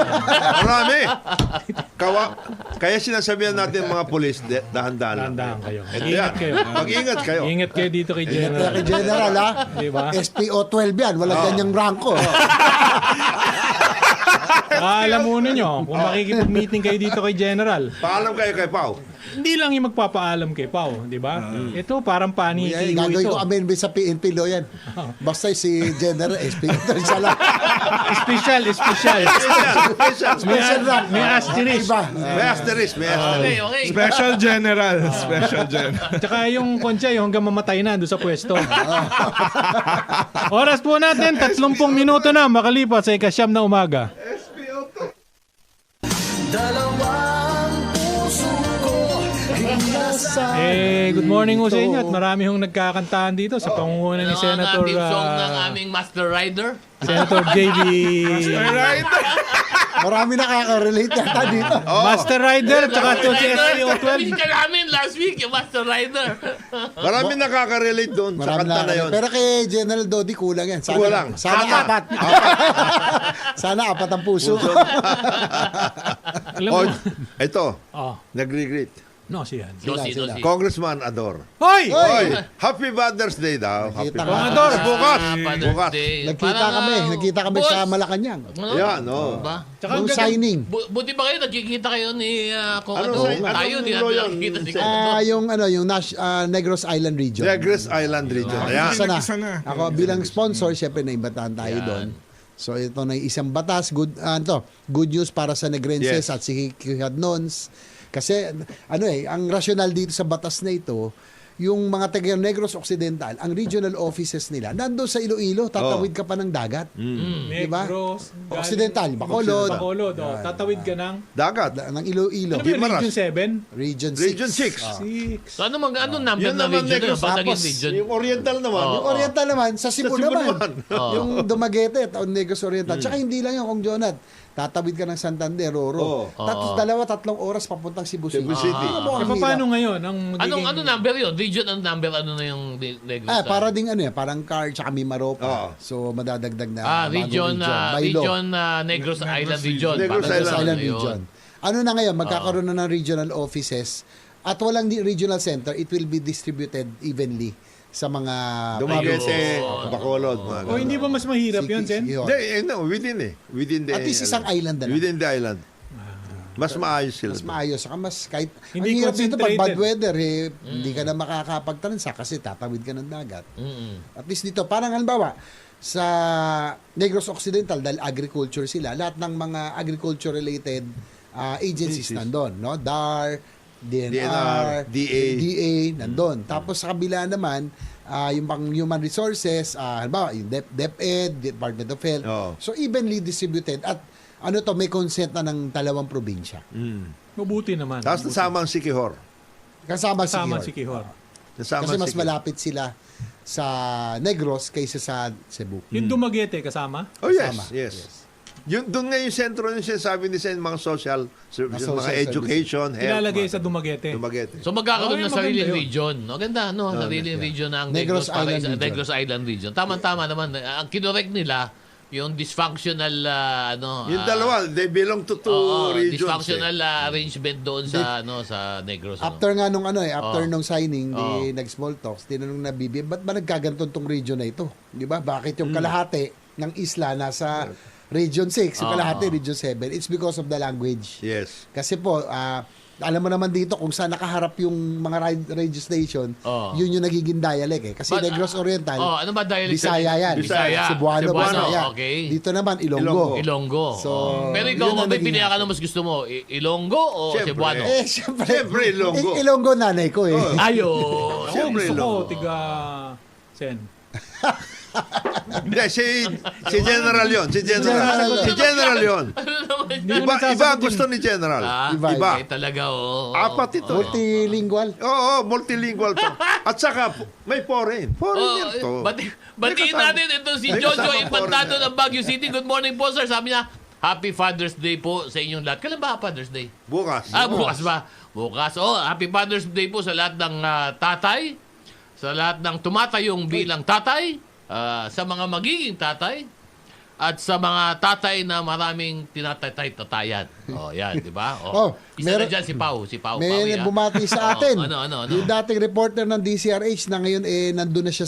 Marami. Kaya sinasabihan natin mga polis, dahan-dahan lang. Dahan-dahan kayo. Ito Ingat yan. kayo. Mag-ingat kayo. Ingat kayo dito kay Kaya General. kay General, ha? Diba? SPO12 yan. Walang ganyang ranko. Alam mo ninyo, kung makikipag-meeting kayo dito kay General, Paalam kayo kay Pao. hindi lang yung magpapaalam kay Pao, di ba? Ito parang Yan, panikigo gagawin ito. ko amendment sa PNP law yan. Basta si General SPO12 siya lang. Special. Special rank. May asterisk. Iba. May asterisk. May asterisk. Okay. Special General. Special General. Tsaka yung konsya, yung hanggang mamatay na doon sa pwesto. Oras po natin, 30 minuto na makalipas sa ikasyam na umaga. Good morning ho sa inyo at marami hong nagkakantahan dito sa pangunguna ni Senator Ang song ng aming Master Rider. Senator JB Alright. Marami nakaka-relate yata dito. Master Rider tsaka to si SPO12. Sabi ka namin last week, yung Master Rider. Marami nakaka-relate doon sa Marami kanta na yun. Pero kay General Dodi kulang yan. Sana, Kulang. Sana apat. Sana apat ang puso. Alam Oh, mo? ito, Oh, nagre-greet. no, siyan. Dosi. Congressman Ador. Hoy! Oy, Happy Father's Day daw. Happy Nakita Father's Ador. Day. Bukas. Bukas. Nagkita kami sa Malacanang. Yan, no. Ba? Tsaka Yung ang gagawin- signing. Buti ba kayo nagkikita kayo ni Kung Ano, Tayo, anong di law natin yun? nakikita si Kung Ano. Yung Negros Island Region. Negros Island Region. Ayan. Isa na. Isa na. Ako bilang sponsor, syempre naimbatahan tayo Yan. doon. So ito na isang batas, good news para sa Negrenses Yes. at si Quijadnons. Kasi ang rasyonal dito sa batas na ito, yung mga taga Negros Occidental, ang regional offices nila, nandoon sa Iloilo, tatawid ka pa ng dagat. Diba? Negros, Occidental, Bacolod. Bacolod. Oh, tatawid ka ng Dagat. Ng Iloilo. ano ba yung Guimaras. Region 7? Region 6. Region 6. 6. So ano number Yun na naman, region? Negros. Batagin Tapos, region. Yung Oriental naman. Yung Oriental naman, sa Cebu Cebu naman. naman. Yung Dumaguete at Negros Oriental. Tsaka hindi lang yung Kong Jonat. Tatawid ka ng Santander, Roro. Tapos 2-3 oras papuntang Cebu City. Cebu City. Ano mo Eh, ang paano hirap? ngayon? Ang magiging... Ano number yun? Region ang number, ano na yung Negros? Para ding parang car tsaka Mimaropa. Oo. So madadagdag na bagong region, By law. region Negros Island region. Negros Parang Island ganun Island na yun. region. Ano na ngayon, magkakaroon na ng regional offices at walang regional center, it will be distributed evenly sa mga Dumaguete, Bacolod. mga O ganun. hindi ba mas mahirap yun, Sen? Hindi, no, within the... At least isang island na lang. Within the island. Mas maayos sila. Mas maayos. Saka mas kahit... Hindi ang hirap dito pag concentrated. bad weather, hindi ka na makakapagtansa kasi tatawid ka ng dagat. At least dito, parang halimbawa, sa Negros Occidental, dahil agriculture sila, lahat ng mga agriculture-related agencies nandun. No? DAR, DNR, DA, nandun. Tapos sa kabila naman, yung pang human resources, halimbawa, yung DepEd, Department of Health. Oo. So evenly distributed at may consent na ng 2 probinsya. Mabuti naman. Tapos nasama ang Sikihor. Kasama si Kasama Gior. si Kihor. Nasama Kasi ang mas Sikihor. malapit sila sa Negros kaysa sa Cebu. Yung Dumaguete kasama? Oh, yes, Kasama. yes. Yung doon nga yung sentro yung sinasabi ni Sen, mga social services, Mga mga social education, health. Ilalagay mga- sa Dumaguete. Dumaguete. So magkakaroon Okay, ng sariling maganda yun. region. Maganda, no? Sariling region ng Negros Island region. Negros Island region. Tama-tama naman. Ang kinorek nila, yung dysfunctional, Yung dalawa, they belong to two regions. dysfunctional arrangement doon sa, sa Negros. After nga nung after nung signing, nag-small talks, tinanong na BBM, ba't ba nagkaganton tong region na ito? Di ba? Bakit yung kalahati ng isla nasa Region 6, yung kalahati Region 7? It's because of the language. Yes. Kasi po, alam mo naman dito kung saan nakaharap yung mga radio station, Oh. yun yung nagiging dialect eh. Kasi But, Negros Oriental, ano ba dialect? Bisaya yan. Bisaya. Cebuano, Bisaya. Okay. Dito naman, Ilonggo. Ilonggo. So, Pero ikaw, yun ang may naging pinaka mas gusto mo? Ilonggo o Siyempre. Cebuano? Siyempre, Ilonggo. Ilonggo nanay ko eh. Ayun. Siyempre, Gusto ko, Ilonggo. tiga Sen. Hindi, si General yon. Si General. General. Si General yon. Hindi ko Iba nagsasagot gusto yun. ni General. Iba. Ay, talaga, oo. Apat ito. Multilingual. Oo, multilingual to. At saka, may foreign. Foreigner to. Batiin kasama- natin ito si may Jojo kasama Infantado foreigner. ng Baguio City. Good morning po, sir. Sabi niya, Happy Father's Day po sa inyong lahat. Kailan ba Father's Day? Bukas. Bukas ba? Bukas. Happy Father's Day po sa lahat ng tatay, sa lahat ng tumatayong bilang tatay, sa mga magiging tatay, at sa mga tatay na maraming tinatatay-tatayan. Yan, di ba? Isa na dyan si Pau. Si Pau. May Pau, bumati sa atin. Ano? Yung dating reporter ng DCRH na ngayon nandun na siya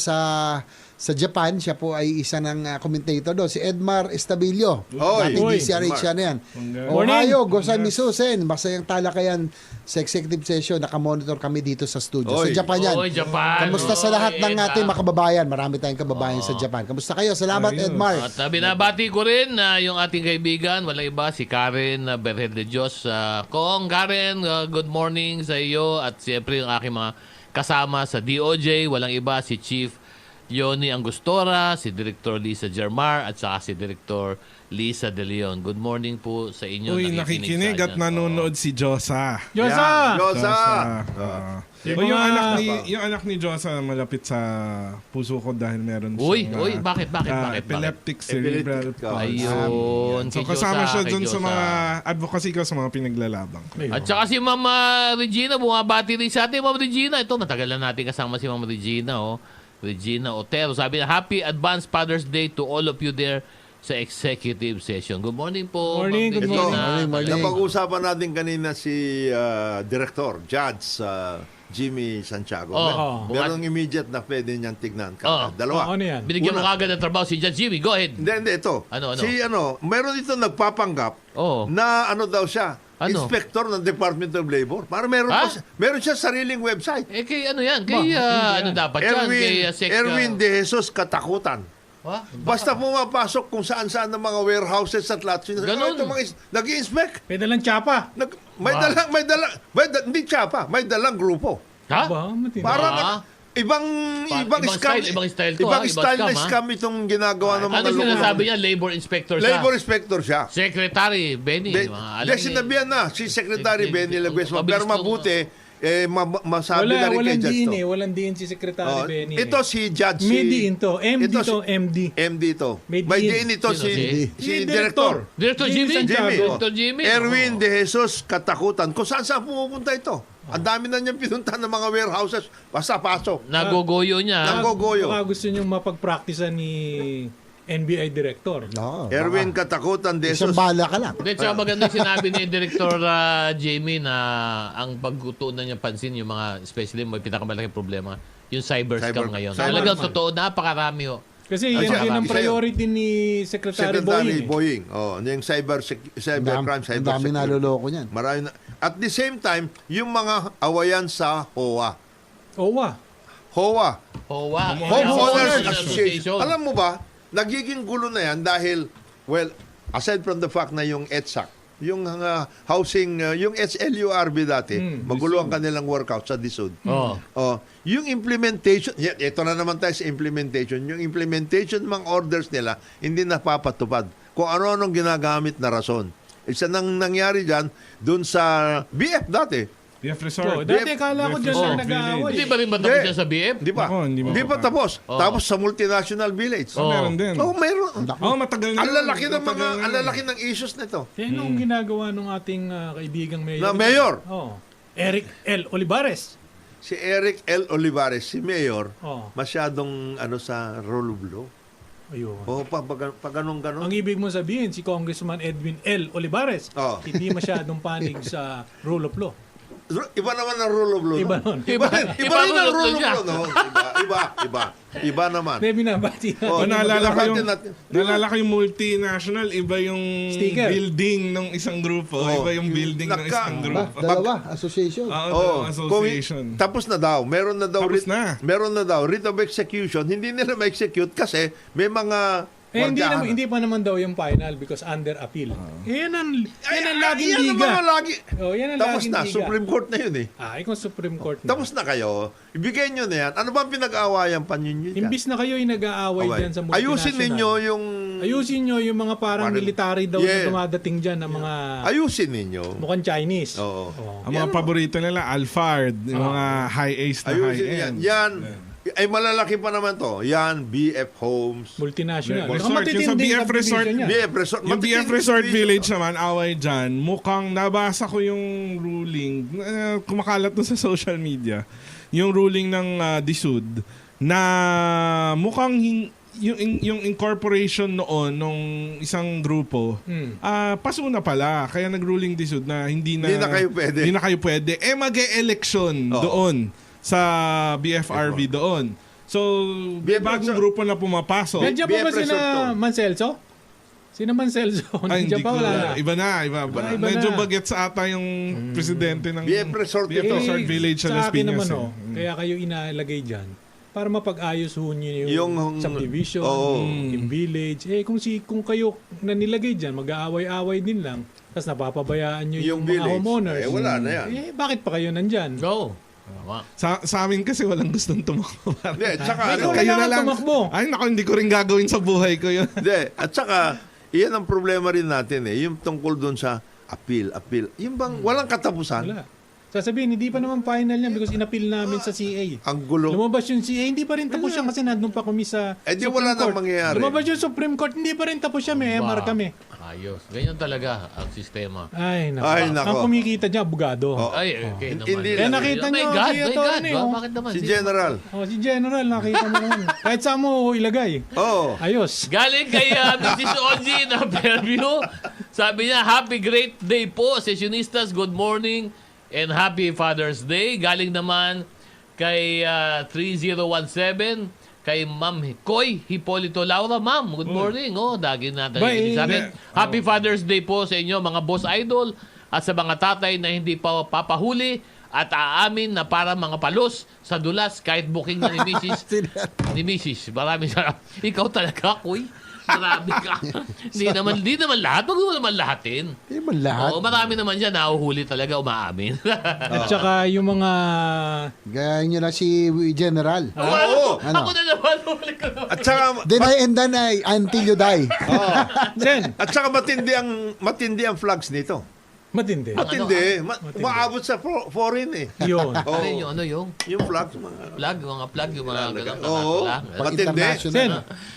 sa Japan. Siya po ay isa ng commentator doon. Si Edmar Estabilio. Oy. Dating Oy, DCRH Edmar. siya na yan. Morning. Ohio, Gosan Misusen. Masayang talakayan sa executive session. Nakamonitor kami dito sa studio. Oy. Sa Japan yan. Oy, Japan. Kamusta sa lahat ng Oy, ating mga kababayan? Marami tayong kababayan sa Japan. Kamusta kayo? Salamat, Ayos. Edmar. At binabati ko rin yung ating kaibigan, walang iba, si Karen Berhel de Dios. Kong Karen, good morning sa iyo. At siyempre yung aking mga kasama sa DOJ, walang iba, si Chief Yoni Angostura, si Director Lisa Germar, at saka si Director Lisa De Leon. Good morning po sa inyo. Uy, nakikinig at nanonood si Josa. Yosa! Yosa! Yung Yung mga- anak ni Josa malapit sa puso ko dahil meron Uy, siyang bakit? epileptic cerebral Epileptic, palsy. Ayun. So kay kasama Diyosa, siya kay dun sa Diyosa. mga advocacy ko sa mga pinaglalabang ko. At saka si Mama Regina, bumabati rin sa atin. Ma'am Regina, ito, matagal na natin kasama si Ma'am Regina, Regina Otero. Sabi niya, Happy Advanced Father's Day to all of you there sa executive session. Good morning po, Morning, Ma'am good Regina. morning. Napag-usapan natin kanina si Director, Judge Jimmy Santiago. Merong immediate na pwede niyang tignan. Dalawa. Ano yan? Binigyan mo kagad ng trabaho si Judge Jimmy. Go ahead. Hindi, ito. Ano? Meron dito nagpapanggap Oh. na daw siya, Ano? inspector ng Department of Labor. Para meron siya sariling website. Kay ano yan? Kay, ano dapat yan? Kay, Erwin De Jesus Katakutan. Basta pumapasok kung saan-saan ng mga warehouses at lahat. Ganun. Ito nag-i-inspect. Pwede lang tsapa. Hindi tsapa, may dalang grupo. Ha? Ba, matindi. Para ibang scam. Ibang style to, Ibang Ibang style na scam, scam itong ginagawa ng mga Ano sinasabi niya? Labor inspector siya. Labor inspector siya. Secretary Benny. Hindi, sinabihan na si Secretary Benny Laguesma. Pero mabuti, masabi na rin kay Walang Judge diin to. Walang diin si Secretary Benny. Ito si Judge. May diin to. MD ito to, MD. MD to. May May diin. diin ito Sino si Director. Director Jimmy? Santiago. Director Jimmy? Erwin De Jesus Katakutan. Kung saan pumupunta ito. Ang dami na niyang pinunta ng mga warehouses. Basta pasok. Nagogoyo niya. Nagogoyo. Baka gusto niyong mapag-practice ni NBI Director. No, Erwin Katakutan De Isang Jesus. bala ka lang. Hindi, tsaka maganda yung sinabi ni Director Jamie na ang pagtutunan niya pansin yung mga, especially may pinakamalaking problema, yung cyber scam ngayon. Talagang totoo, napakarami ho. Kasi Ay, yan siya, din ang isa priority ni Secretary Boying. Boying. Yung cybercrime, Ang dami naloloko niyan. Marami na. At the same time, yung mga awayan sa HOA. OWA. HOA. HOA. Homeowners Association. Alam mo ba, nagiging gulo na yan dahil, well, aside from the fact na yung EDSAC, yung housing, yung SLURB dati, magulo ang kanilang workout sa DSUD. Yung implementation, ito na naman tayo sa implementation, yung implementation ng mga orders nila, hindi napapatupad. Kung ano-anong ginagamit na rason. Isa nang nangyari dyan, dun sa BF dati. BF Resort. Dati akala ko dyan lang nag-aaway. Hindi ba rin ba tapos yan sa BF? Di ba? Ako, Hindi pa tapos. Tapos sa multinational village. Meron din. Meron. Matagal na. Ang lalaki ng Matagal na. ang lalaki ng issues nito. Yan ang ginagawa ng ating kaibigang mayor. Na mayor. Eric L. Olivares. Si Eric L. Olivares, si Mayor, Oh. masyadong sa rule of law. Ayun. Pag ganun-ganun. Ang ibig mo sabihin, si Congressman Edwin L. Olivares, hindi masyadong panig sa rule of law. Iba naman ang rule of law. Iba no? nun. Iba rin ang rule of niya. law. No? Iba Iba naman. Hindi, binabati natin. Oh, naalala ko yung multinational, iba yung Sticker. building ng isang grupo, Oh. iba yung building ng isang Ba, grupo. dalawa, association. Oo, association. Tapos na daw. Meron na daw Tapos na. writ of execution. Hindi nila ma-execute kasi may mga gwardiyahan. Hindi pa naman daw yung final because under appeal. Yan ang laging Yan ang liga. mga lagi. Yan ang Tapos laging na, liga. Supreme Court na yun eh. Kung Supreme Court na. Tapos na kayo. Ibigay nyo na yan. Ano ba ang pinag-aawayan pa ninyo dyan? Imbis na kayo yung nag-aaway Okay. dyan sa multinational. Ayusin ninyo yung mga parang military daw Yeah. na dumadating dyan na mga ayusin ninyo. mukhang Chinese. Oo. Ang mga paborito nila, Alphard, yung mga high ace na Ayusin high-end. yan. Ay malalaki pa naman to. Yan, BF Homes. Multinational. Resort, yung sa BF Resort, BF Resort. Yung BF matitinding Resort division. Village naman, away dyan, mukhang nabasa ko yung ruling, kumakalat na sa social media, yung ruling ng DSUD, na mukhang yung incorporation noon nung isang grupo, paso na pala. Kaya nag-ruling DSUD na hindi na kayo pwede. Mag-e-election doon sa BFRB doon. So, bagong grupo na pumapasok. Nandiyan pa ba BF Resort to. sina Mancelso? Sina Mancelso? Ay, hindi Nandiyan ko pa wala na. Iba na. Medyo bagets ata yung presidente ng BF Resort BF ito. Resort Village sa sa Las akin Piñas. naman, kaya kayo inalagay dyan para mapag-ayos ho nyo yung subdivision, yung village. Kung kayo na nilagay dyan, mag-aaway-aaway din lang, tapos napapabayaan nyo yung mga village. homeowners. Wala na yan. Bakit pa kayo nandyan? Go. Tama. Sa amin kasi walang gustong tumakbo. Hindi, at saka Ikaw ano, kayo na lang tumakbo. Ay, naku, hindi ko rin gagawin sa buhay ko yun. hindi, at saka iyan ang problema rin natin yung tungkol doon sa appeal. Yung bang walang katapusan? Wala. Sasabihin, hindi pa naman final yan because inappeal namin sa CA. Ang gulo. Lumabas yung CA, hindi pa rin tapos yan kasi nandun pa kami sa Di Supreme wala nang Court. mangyayari. Lumabas yung Supreme Court, hindi pa rin tapos yan. May MR kami. Ayos. Ganyan talaga ang sistema. Ay, nako. Ay, nako. Ang kumikita niya, abogado. Oh. Ay, okay naman. Hindi Eh, lang. nakita My nyo, God, si my Atty. God. oh. Bakit naman? Si General. Si General, nakita mo naman. Kahit saan mo ilagay. Oh. Ayos. Galing kay Mrs. Oji na Fairview. Sabi niya, happy great day po, sessionistas. Good morning and happy Father's Day. Galing naman kay 3017, kay Ma'am Koy Hipolito Laura. Ma'am, good morning. Dagi natin. Bye. Sa akin. Happy Father's Day po sa inyo, mga boss idol, at sa mga tatay na hindi pa papahuli at aamin na para mga palos sa dulas kahit booking na ni Mrs. ni Mrs. Maraming salamat. Ikaw talaga, Koy. Marami ka. Hindi naman lahat. Huwag mo naman lahatin. Hindi man lahat. Oo, marami naman dyan nahuhuli talaga, umaamin. At saka yung mga... Gaya nyo na si General. Oo. Ako na naman, huli ko naman. At saka Deny and deny until you die. Sen, at saka matindi ang flags nito. matindi. Matindi. Maabot sa foreign eh. Yun. Oo. Ano yung, Yung flags mga mga plug, yung mga ganun. Oo. nakakala. Matindi. Sen,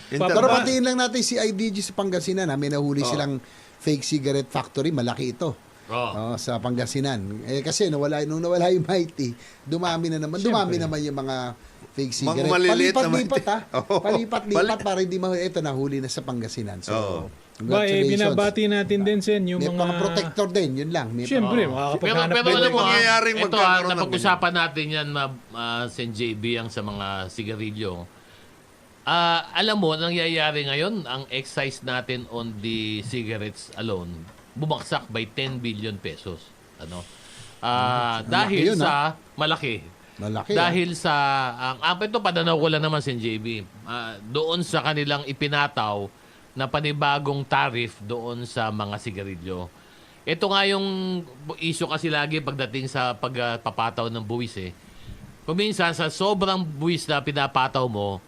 Pero patiin lang natin si IDG sa Pangasinan. May nahuli silang fake cigarette factory. Malaki ito. Sa Pangasinan. Kasi nung nawala yung Mighty, dumami naman yung mga fake cigarette. Mga maliliit na Palipat-lipat Mighty. Oo. Palipat-lipat para hindi ito nahuli na sa Pangasinan. So, congratulations. binabati natin din, Sen, yung May mga protector din, yun lang. Siyempre, Pero makakapaghanap alam Pwede mo, mangyayaring ito magkakaroon ng napag-usapan natin yan Sen JB ang sa mga sigarilyo. Alam mo, nangyayari ngayon, ang excise natin on the cigarettes alone, bumagsak by 10 billion pesos. Ano? Dahil yun, sa malaki. Malaki. Dahil sa ito padanaw ko lang naman Sen JB. Doon sa kanilang ipinataw na panibagong tariff doon sa mga sigarilyo. Ito nga yung issue kasi lagi pagdating sa pagpapataw ng buwis eh. Kung minsan sa sobrang buwis na pinapataw mo,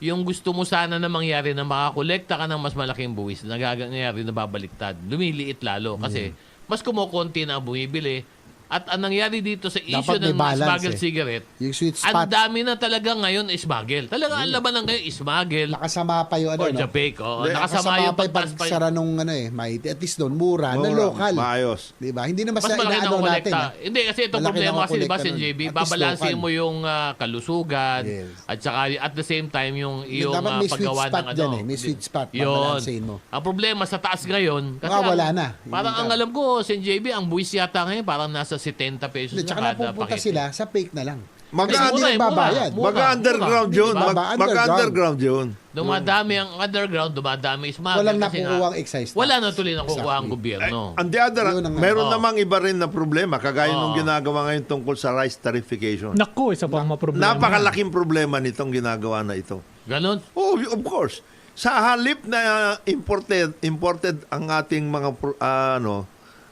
yung gusto mo sana na mangyari na makakolekta ka ng mas malaking buwis, nangyayari na babaliktad. Lumiliit lalo kasi mas kumukonti na ang bumibili. At ang nangyari dito sa issue Dapat may ng balance, smuggled cigarette, Yung sweet ang spot. dami na talaga ngayon smuggle. Talaga ang laban ng ngayon smuggle Nakasama pa yung or no? Japek. Hindi, Nakasama yung pa yung pagsara nung Mighty. At least doon, mura, na local. Maayos. Diba? Hindi na Mas mas malaki na inaano natin. kolekta. Hindi, kasi itong Malaki problema na kasi, di ba, kolekta Sen nun. JB, At least babalansin local. mo yung kalusugan Yes. at saka at the same time yung Dapat may sweet paggawa spot ng dyan eh. May sweet spot. Babalansin mo. Ang problema sa taas ngayon, kasi Wala na. parang ang alam ko, Sen JB, ang buwis yata ngayon parang nasa 70 pesos Tsaka na kada napupunta pakete. sila sa fake na lang. Mag- Hindi nagbabayad. Mag-underground yun. Mura. Mag-underground yun. Dumadami ang underground, dumadami smuggle. Walang kasi nga, nakukuha ang excise tax. wala na tuloy nakukuha ang Exactly. gobyerno. On the other, Yun ang- meron Oo. namang iba rin na problema, kagaya nung ginagawa ngayon tungkol sa rice tarification. Naku, isa pang maproblema. Napakalaking problema nitong ginagawa na ito. Ganon? Oh, of course. Sa halip na imported ang ating mga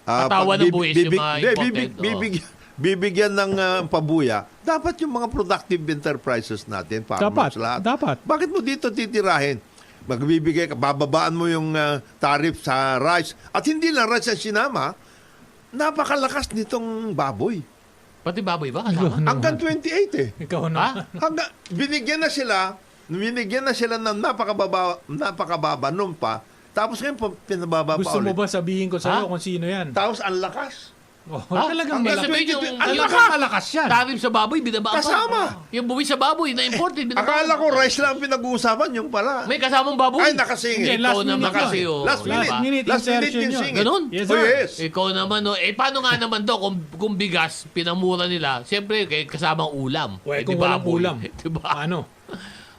Patawan ng buwis yung mga imported, bibigyan ng pabuya, dapat yung mga productive enterprises natin, farmers Dapat, lahat. dapat. Bakit mo dito titirahin? Magbibigay ka, bababaan mo yung tariff sa rice. At hindi lang rice ang sinama, napakalakas nitong baboy. Pati baboy ba kasama? Hanggang 28 eh. Ikaw na. Binigyan na sila ng napakababa nung pa. Tapos ngayon, pinababa Gusto pa mo ulit. ba sabihin ko sa'yo Ha? kung sino yan? Tapos ang lakas. Oh, talagang Hanggang malaki. 22, Ang lakas malakas yan. Tarif sa baboy, binaba pa. Kasama. Yung buwis sa baboy na imported, binaba. Akala ko rice lang ang pinag-uusapan, yung pala. May kasamang baboy. Ay, nakasingit. Hindi, last Ikaw naman minute kasi, yun. oh. Last minute. Diba? minute Last minute insertion yung yun. singit. Ganon? Yes, Oh, sir. yes. Ikaw naman, no? Paano nga naman daw kung bigas, pinamura nila, siyempre, kasamang ulam. Well, Eh, kung di walang baboy. ulam. Diba? Paano?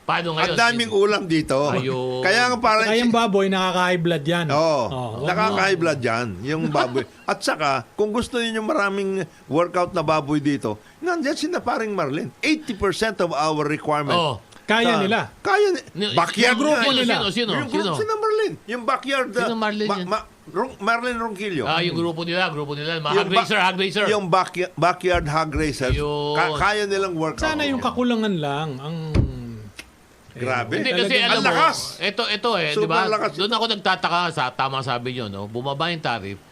Paano ngayon? Ang daming ulam dito. Ayun. Kaya nga parang... Kaya yung baboy, nakaka-high blood yan. Oo. Oh, Nakaka-high blood yan, yung baboy. At saka, kung gusto niyo maraming workout na baboy dito, nandiyan sina paring Marlene. 80% of our requirement. Oh. Kaya nila. Kaya backyard Yung grupo nga. nila. Sino? Yung grupo sina Marlene. Yung backyard. Sino Marlene yun? Marlene Ronquillo. Yung grupo nila. Mga Yung hog racer. Yung backyard hog racers. Yun. Kaya nilang workout. Sana yung kakulangan lang ang... Grabe. Hindi kasi Ang alam mo, lakas. ito di Super ba? lakas. Doon ako nagtataka sa tama sabi niyo, no? Bumaba yung tarif.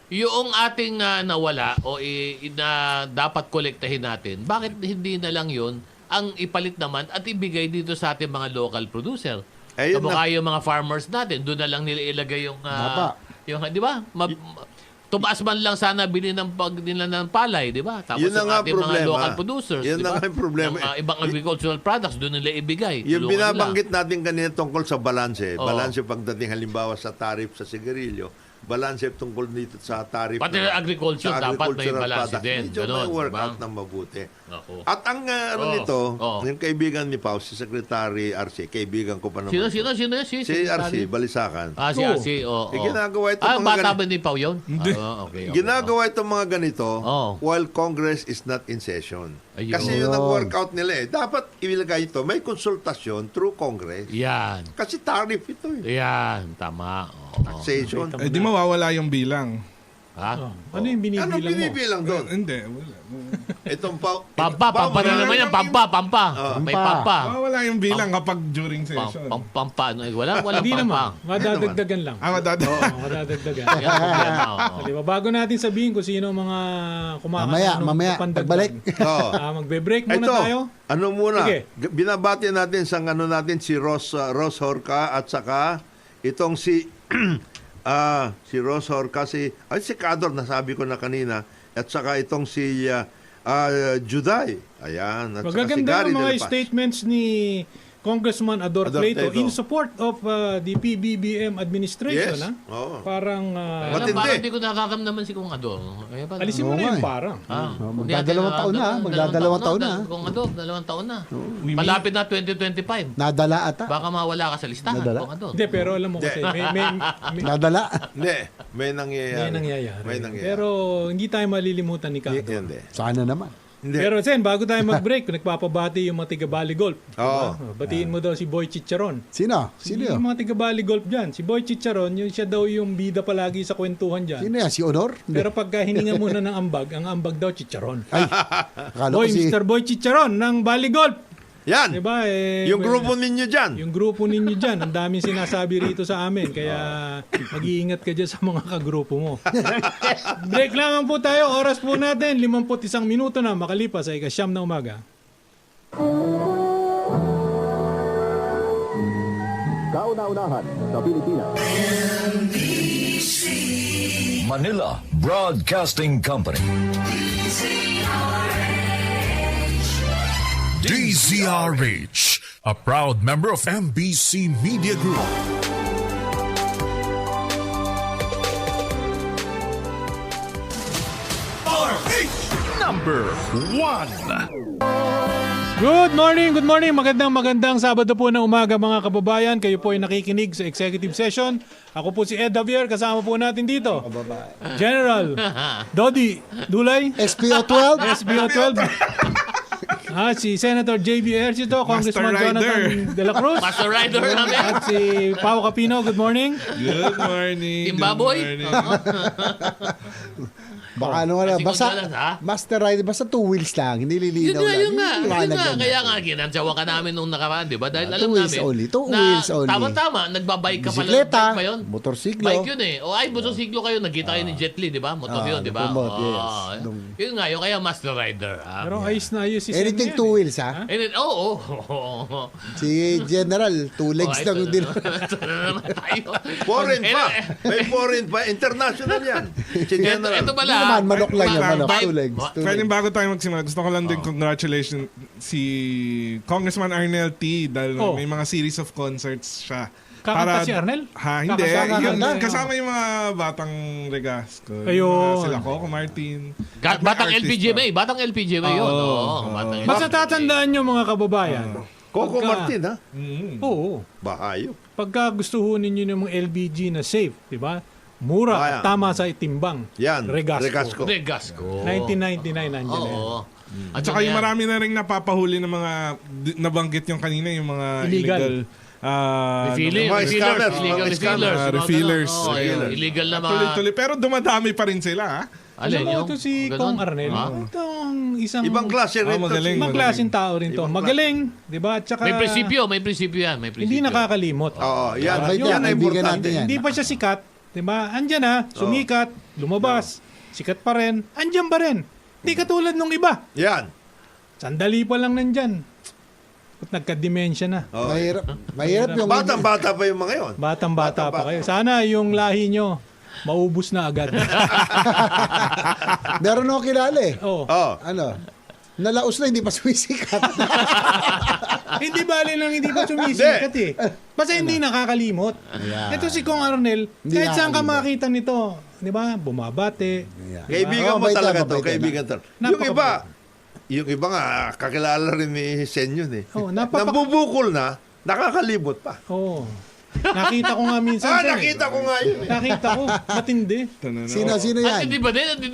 Yung ating nawala o na dapat kolektahin natin, bakit hindi na lang yun ang ipalit naman at ibigay dito sa ating mga local producer? Ayun Kamukha yung mga farmers natin, doon na lang nila ilagay yung di ba? Tumaas man lang sana bili ng nila ng palay, di ba? Tapos Yun na yung nga ating mga problema. local producers, Yun di na ba? nga yung problema. Ng, ibang agricultural products, doon nila ibigay. Yung Tulungan nila. binabanggit natin kanina tungkol sa balanse. Oo. Balanse pagdating halimbawa sa tarif sa sigarilyo. Balanse tungkol dito sa tarif. Pati na- agriculture, sa dapat may agricultural balanse product. din. Medyo Ganon, may workout diba? ng mabuti. Ako. At ang nito, Oo. yung kaibigan ni Pao, si Secretary RC, kaibigan ko pa naman. Sino? Si Si RC, Balisakan. Si RC, oo. Ginagawa ito mga bata ba ni Pao yun? Okay. Ginagawa itong mga ganito Oo. while Congress is not in session. Ayun. Kasi yun ang workout nila eh. Dapat ilagay ito, may konsultasyon through Congress. Yan. Kasi tariff ito eh. Yan. Tama. Oo. Taxation. Eh, di mawawala yung bilang. Ha? Ano yung binibilang Anong mo? binibilang doon? Hindi, wala. Itong Pampa na naman yan. Pampa. May pampa. Mawawala yung bilang kapag during session. Pampa. Walang Hindi pampa. naman. Madadagdagan lang. Yan Madadagdagan. ang problema. oo. Di ba? Bago natin sabihin kung sino ang mga kumakain Mamaya, pagbalik. Oo. Magbe-break muna Ito, tayo. ano muna? Sige. Binabati natin sa ano natin si Ross Horca at saka itong si Ross Horca, si Cador, nasabi ko na kanina, at saka itong si Juday. Ayan. At saka si Magaganda Gary ang mga De La Paz. statements ni Congressman Ador Plato Plato. in support of the PBBM administration. Yes. Ha? Oo. Parang Parang hindi ko nararamdaman si Kung Ador. alisin mo Oo na yung nga eh. parang. Magdadalawang taon na. Magdadalawang taon na. Kung Ador, 2 taon na. Malapit na 2025. Nadala ata. Baka mawala ka sa listahan, Nadala? Kung Ador. Hindi, pero alam mo kasi may Nadala. Hindi, may nangyayari. may nangyayari. Pero hindi tayo malilimutan ni Kato. Hindi. Sana naman. Hindi. Pero Sen, bago tayo mag-break, nagpapabati yung mga tiga-Bali Golf. Oo. Batiin mo daw si Boy Chicharon. Sino? Sino Yung yun? mga tiga-Bali Golf dyan. Si Boy Chicharon, yun siya daw yung bida palagi sa kwentuhan dyan. Sino yan? Si Honor? Pero pagka hininga muna ng ambag, ang ambag daw Chicharon. Ay, akala ko Boy, si... Mr. Boy Chicharon ng Bali Golf. Yan. Diba? Yung grupo ninyo dyan. Yung grupo ninyo dyan, ang daming sinasabi rito sa amin. Kaya mag-iingat ka dyan sa mga kagrupo mo. Break lamang po tayo. Oras po natin, 51 minuto na makalipas ay 9 na umaga. Kauna-unahan sa Pilipinas. Manila Broadcasting Company. DZRH, a proud member of MBC Media Group. Number number 1. Good morning. Magandang Sabado po ng umaga mga kababayan. Kayo po ay nakikinig sa executive session. Ako po si Ed Javier, kasama po natin dito. General Dodi Dulay, SPO 12. SBO 12. Si Senator J.B. Ejercito, Congressman Rider. Jonathan De La Cruz. Master Rider namin. At si Pao Capino, good morning. Good morning. Timbaboy. Good morning. Baka ano na, Kasi basta, kung ha? Master Rider, basta 2 wheels lang, hindi lilinaw lang. Yun nga. Liwanag lang. Kaya nga, ginantsawa ka namin nung nakaraan, di ba? Dahil alam two wheels namin only, two na wheels only. tama-tama, nagbabike ka pala. Bisikleta, Bike ba yun? motorsiklo. Bike yun eh. O ay, motorsiklo kayo. Nagkita kayo ni Jet Li, di ba? Motor yun, di ba? promote, yes. Yun nga, yun kaya Master Rider. Pero ayos na ayos si Sen Anything yan, 2 wheels, ha? Oo. Si General, 2 legs lang yung din. Foreign pa. May foreign pa. International yan. Si General. Ito pala. Hindi naman, manok lang yan, manok. Bike- 2 legs. Pwede bago tayo magsimula, gusto ko lang din congratulations si Congressman Arnel T. Dahil Oh. may mga series of concerts siya. Kakanta si Arnel? Ha, hindi. Kakanta. Yung, kasama yung mga batang Regasco. Ayun. Yung mga sila Coco Martin. At may Batang artist LPGMA. pa. Batang LPGMA yun. Oo. Oo, batang Basta LPGMA. tatandaan nyo mga kababayan. Coco Pagka- Martin, ha? Oo. Bahayop. Pagka gusto ho ninyo ng mga LBG na safe, di ba? Mura Ayan. at tama sa itimbang. Yan. Regasco. Regasco. 1999 nandiyan na yan. Oo. At saka yung marami na rin napapahuli ng mga nabanggit yung kanina, yung mga Illegal. illegal Refillers. Mga scammers, Illegal mga refillers. mga refillers. ganun. Oo, Refillers. illegal na mga... tuloy-tuloy. Pero dumadami pa rin sila, ha? Alam mo, ito si Ganun? Kong Arnel. Ha? Ito ang isang Ibang klase rin. to. magaling. ibang klaseng tao rin to. Ibang Magaling, di ba? At saka May prinsipyo yan. May prinsipyo. hindi nakakalimot. Oo, yan. Right Yan yan, ang kaibigan importante. natin yan. Hindi pa siya sikat, di ba? Andyan na, sumikat, lumabas, sikat pa rin, andyan pa rin. Hindi katulad nung iba. Yan. Sandali pa lang nandyan. At nagka-dementia na. Oo. Mahirap yung... Batang-bata pa yung mga yon. Batang-bata pa kayo. Sana yung lahi nyo, maubos na agad. Meron ako kilala eh. Oh. Oo. Ano? Nalaos na, hindi pa sumisikat. Hindi bali nang hindi pa sumisikat eh. Basta hindi nakakalimot. Ito si Kong Arnel, Hindi kahit saan ka nakakalimot. makita nito, di ba? Bumabate. Kaibigan Oo, mo mabait talaga yan, to. mabait yan. Kaibigan to. Yung iba nga, kakilala rin ni Sen yun eh. Oh, Nambubukol na, nakakalimot pa. Oo. Nakita ko nga minsan. Sen, Nakita ko nga yun eh. Nakita ko. Matindi. Sino At yan? hindi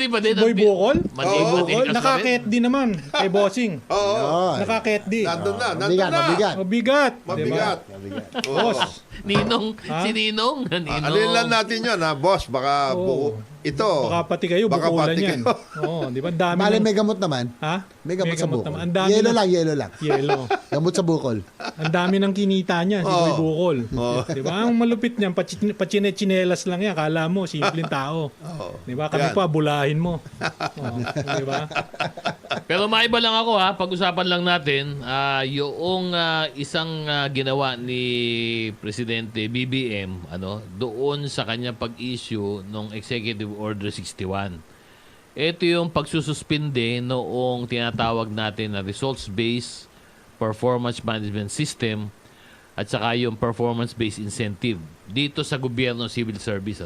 ba din? Boy Bukol? Bukol? Nakakit din naman kay Bossing. Oo. Oh, Nakakit din. Nandun na, nandun mabigat, na. mabigat. Mabigat. Mabigat. Oo. Boss. Ninong. Ha? Si Ninong. Alin lang natin yun ha, boss. Baka Oo. ito. Baka pati kayo, Baka bukulan pati yan. kayo. Oo, di ba? Dami Bale, ng- may gamot naman. Ha? May gamot sa bukol. naman. Ang dami Yelo ng- lang, yelo lang. Yelo. Gamot sa bukol. Ang dami ng kinita niya, si Oo. Boy Bukol. Di ba? Ang malupit niyan, pachinechinelas lang yan. Kala mo, simpleng tao. Di ba? Kami Yan. pa, bulahin mo. Oo, di ba? Pero maiba lang ako ha, pag-usapan lang natin yung isang ginawa ni Presidente BBM doon sa kanya pag-issue ng Executive Order 61. Ito yung pagsususpinde noong tinatawag natin na results-based performance management system at saka yung performance-based incentive dito sa gobyerno civil service.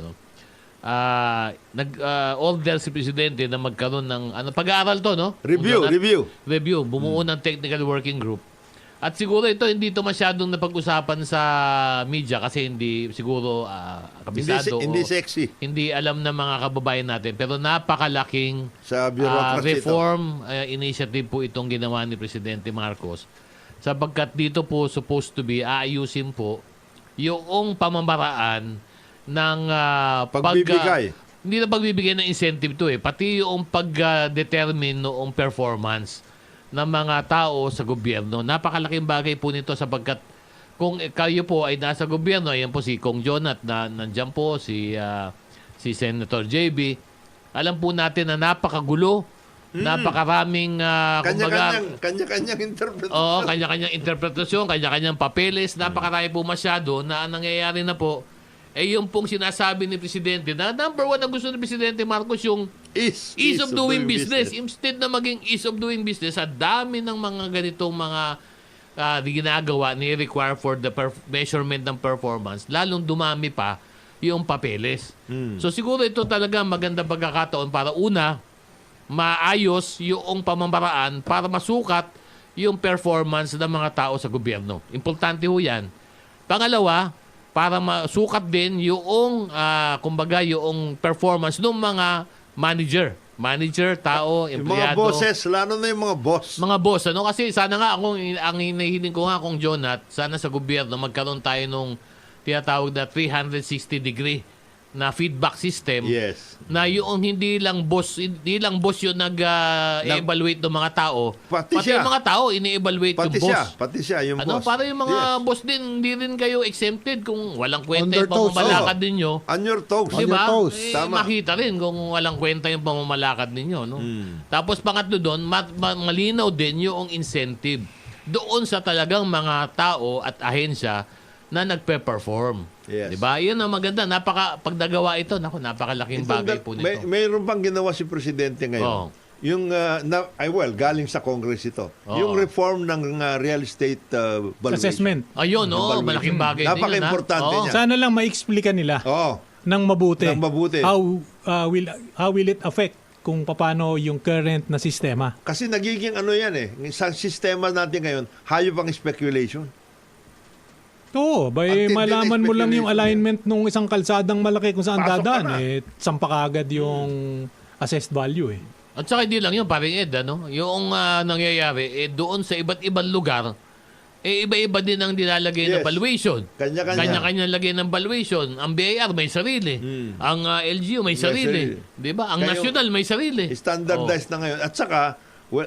Order si Presidente na magkaroon ng pag-aaral to, no? Review. Bumuo ng technical working group. At siguro hindi to masyadong napag-usapan sa media kasi hindi siguro kabisado Hindi o sexy. hindi alam ng mga kababayan natin. Pero napakalaking Sa bureaucracy ito. reform initiative po itong ginawa ni Presidente Marcos. Sapagkat dito po supposed to be aayusin po yung pamamaraan ng Pagbibigay. hindi na pagbibigay ng incentive to pati yung pag-determine noong performance ng mga tao sa gobyerno. Napakalaking bagay po nito sapagkat kung kayo po ay nasa gobyerno, ayan po si Kong Jonat na nandyan po, si Senator JB, alam po natin na napakagulo, napakaraming Kanya-kanyang interpretation. Oo, kanya-kanyang interpretasyon, kanya-kanyang papeles, napakarami po masyado na nangyayari na po. Yung pong sinasabi ni Presidente na number one na gusto ni Presidente Marcos yung ease of doing business. Instead na maging ease of doing business, sa dami ng mga ganitong mga ginagawa ni require for the measurement ng performance, lalong dumami pa yung papeles. So siguro ito talaga maganda pagkakataon para una, maayos yung pamamaraan para masukat yung performance ng mga tao sa gobyerno. Importante ho yan. Pangalawa, para masukat din yung, kumbaga, yung performance ng mga manager, tao, Yung mga empleyado. bosses, lalo na yung mga boss. Mga boss, ano? Kasi sana nga, ang hinihiling ko nga kung Jonat, sana sa gobyerno magkaroon tayo nung tinatawag na 360-degree na feedback system. Yes. Na yung hindi lang boss yung nag-evaluate ng mga tao. Pati Pati siya. yung mga tao, ini-evaluate yung boss. Pati siya, yung Ano, boss. para yung mga Yes. boss din, hindi rin kayo exempted kung walang On kwenta their yung toes. pamamalakad ninyo. On your toes. On Di ba? your toes. Tama. Makita rin kung walang kwenta yung pamamalakad ninyo. No? Hmm. Tapos pangatlo doon, malinaw din yung incentive doon sa talagang mga tao at ahensya na nagpe-perform. Yes. Di ba? Yun ang maganda. Pag nagawa ito, napakalaking bagay po nito. Mayroon pang ginawa si Presidente ngayon. Oo. Yung, galing sa Congress ito. Oo. Yung reform ng real estate valuation. Assessment. Ayun, Valuation. malaking bagay din yun. Napaka-importante ha? niya. Sana lang ma-explica nila Oo. ng mabuti. Ng mabuti. How will it affect kung paano yung current na sistema? Kasi nagiging ano yan eh. Sa sistema natin ngayon, hayop ang speculation. Oo, Ang tindi ng malaman mo lang yung speculation alignment nung isang kalsadang malaki kung saan Pasok ka dadaan. na. Sampa kaagad yung assessed value eh. At saka hindi lang yun, paring Ed, ano? Yung nangyayari, doon sa iba't ibang lugar, iba-iba din ang nilalagay ng Yes. valuation. Kanya-kanya. Kanya-kanya lagay ng valuation. Ang BIR may sarili. Ang LGU may sarili. sarili. Di ba? Ang Kayo- national may sarili. Standardized na ngayon. At saka,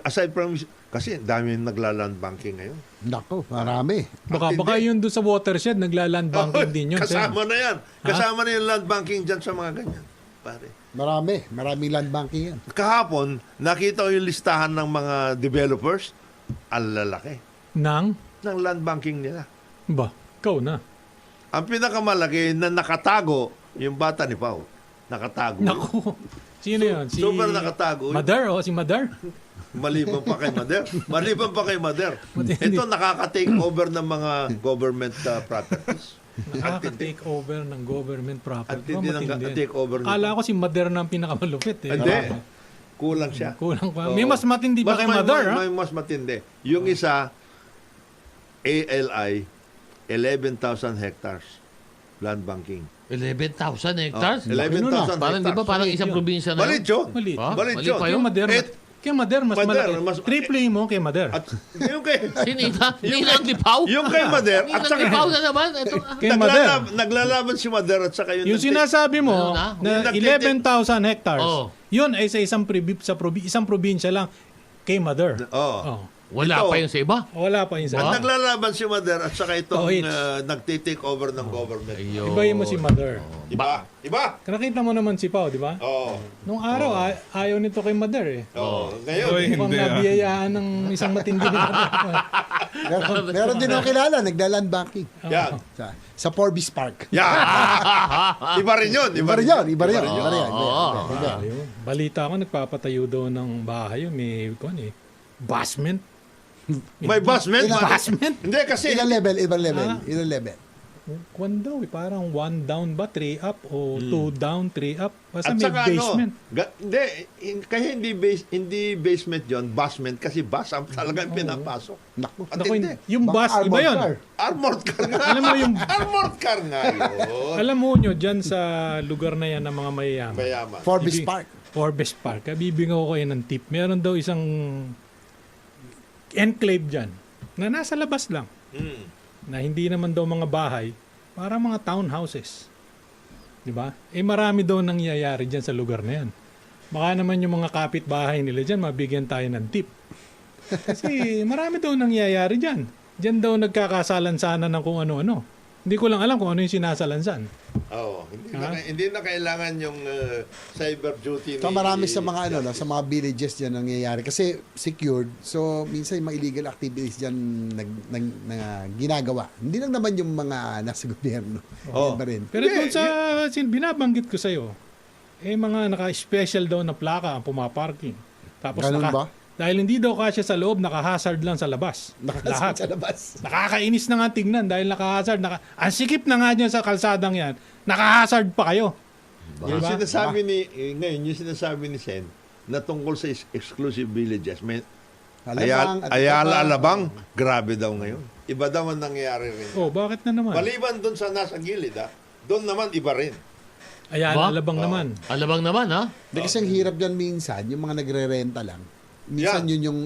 aside from, kasi dami nagla-land banking ngayon. Nako, marami. Baka yun doon sa watershed, nagla-land banking din yun. Kasama na yan. Kasama na yung land banking dyan sa mga ganyan. Pare. Maraming land banking yan. Kahapon, nakita ko yung listahan ng mga developers. Ang lalaki Nang, ng land banking nila. ba, ikaw na. Ang pinakamalaki na nakatago, yung bata ni Pao. Nakatago. Naku, sino yun? Si Super nakatago. Mother, si Mother? Maliban pa kay Mader. Maliban pa kay Mader. Matindi. Ito nakaka-take over ng mga government properties. Nakaka-take over ng government property. Ang tindi ng take over nito. Akala ko si Mother na ang pinakamalupit eh. Hindi. Kulang siya. Kulang pa. Oo. May mas matindi pa kay Mother, ha? May mas matindi. Yung isa, ALI, 11,000 hectares land banking. 11,000 hectares? 11,000 Parang, di ba, hectares. parang isang probinsya na Malit yun? yun. Malit. Malit Mali yun. pa Kay yun? Mother, Eh, mas Mother, malaki. Triple mo kay Mother. At yung kay, Ninang Lipaw? yung kay Mader, at Ninang saka Lipaw na naman? Ito, Kay Mother. naglalaban si Mader at saka Yung sinasabi mo Ano na na? Yung 11,000 hectares, Oh. yun ay sa isang probinsya lang kay Mother. Oo. Oh. wala Ito. pa yun sa iba. Wala pa yun At sa... naglalaban si Mader at saka itong Oh, it's- nagtitake over ng government. Ayun. Ibayin mo si Mother. Iba? Iba? Nakita mo naman si Pao, di ba? Oo. Nung araw, ayaw nito kay Mother eh. Oo. Ngayon, Oy. Mukhang Hindi, nabiyayaan ng isang matindi na Meron din ako kilala, nagla-land banking. yan. Sa Forbes Park. Yan. Iba rin yun. Iba rin yun. Balita ko, nagpapatayo daw ng bahay yun. May, basement. May basement. Basement? Hindi kasi, Ilang level? Ah. Ilang level? Kwan daw eh, parang 1 down ba, 3 up, o 2 down, 3 up. Basta at may saka basement. hindi, kaya hindi basement yon, basement kasi bus ang talagang pinapasok. Naku. At Naku, hindi. yung bus, iba Armored yun. car. Armored car nga. Alam mo yung- Armored car nga yun. Alam mo nyo, dyan sa lugar na yan ng mga mayayaman. Mayaman. Forbes Ibi- Park. Forbes Park. Bibingaw ko yan ng tip. Meron daw isang enclave dyan na nasa labas lang. Mm. Na hindi naman daw mga bahay, para mga townhouses. Di ba? Marami daw nangyayari dyan sa lugar na yan. Baka naman yung mga kapitbahay nila dyan, mabigyan tayo ng tip. Kasi marami daw nangyayari dyan. Dyan daw nagkakasalan sana ng kung ano-ano. Hindi ko lang alam kung ano yung sinasalansan. Oo. Hindi na kailangan yung cyber duty. So marami sa mga sa mga villages diyan nangyayari kasi secured. So minsan yung mga illegal activities diyan ginagawa. Hindi lang naman yung mga nasa gobyerno. Oo. Iba rin. Pero doon sa binabanggit ko sa'yo, mga naka-special daw na plaka ang pumaparking. Tapos Ganun ba? dahil hindi daw kasya sa loob, naka-hazard lang sa labas. Nakasad sa labas. Nakakainis na nga tingnan dahil naka-hazard. Ang sikip na nga dyan sa kalsadang yan, naka-hazard pa kayo. Yung sinasabi ni, ngayon, yung sinasabi ni Sen, na tungkol sa exclusive villages. May Alabang, at Ayala, Bata. Alabang, grabe daw ngayon. Iba daw ang nangyayari rin. Oh, bakit na naman? Maliban doon sa nasa gilid, doon naman iba rin. Ayan, Ba? alabang naman. Alabang naman, ha? Di kasi ang hirap dyan minsan, yung mga nagre-renta lang. Minsan Yeah. yun yung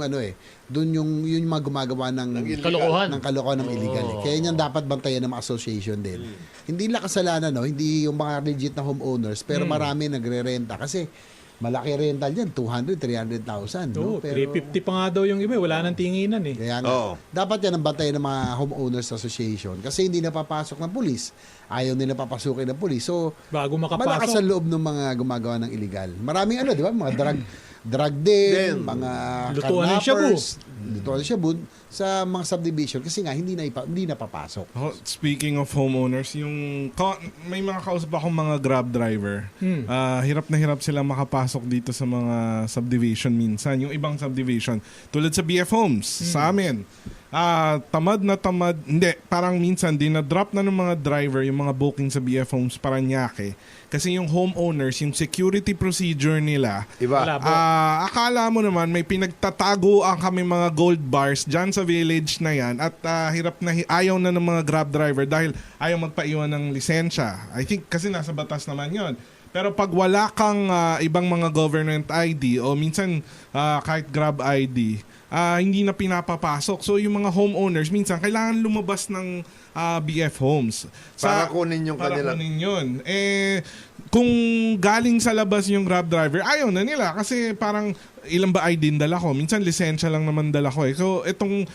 doon yung mga gumagawa ng Ng illegal. Kalokohan. ng kalokohan ng illegal. Kaya yan dapat bantayan ng mga association din. Hindi lang kasalanan, hindi yung mga legit na homeowners, pero marami nagre-renta kasi malaki rental yan, 200, 300,000. Oo, No? Pero, 350 pa nga daw yung iba. Wala nang tinginan eh. kaya nga, Oo. dapat yan ang bantayan ng mga homeowners association kasi hindi napapasok ng pulis. Ayaw nila papasukin ng pulis. So, Bago malakas makapasok. ang loob ng mga gumagawa ng illegal. Maraming di ba? Mga drug den, mga Lutuan ng kidnappers, lutuan ng shabu sa mga subdivision kasi nga hindi napapasok. Speaking of homeowners, may mga kausap akong mga Grab driver. Hirap na hirap sila makapasok dito sa mga subdivision minsan. Yung ibang subdivision, tulad sa BF Homes, sa amin. Tamad na tamad. Hindi, parang minsan dinadrop na ng mga driver yung mga booking sa BF Homes Paranaque. Kasi yung homeowners, yung security procedure nila, Iba. Wala po. akala mo naman may pinagtataguan kami mga gold bars dyan sa village na yan at ayaw na ng mga Grab driver dahil ayaw magpaiwan ng lisensya. I think kasi nasa batas naman yon. Pero pag wala kang ibang mga government ID o minsan kahit Grab ID, hindi na pinapapasok. So yung mga homeowners minsan kailangan lumabas ng BF Homes. Para kunin yung para kanilang- kunin yun. Kung galing sa labas yung Grab driver, ayaw na nila kasi parang ilan ba ID dala ko? Minsan lisensya lang naman dala ko eh. So itong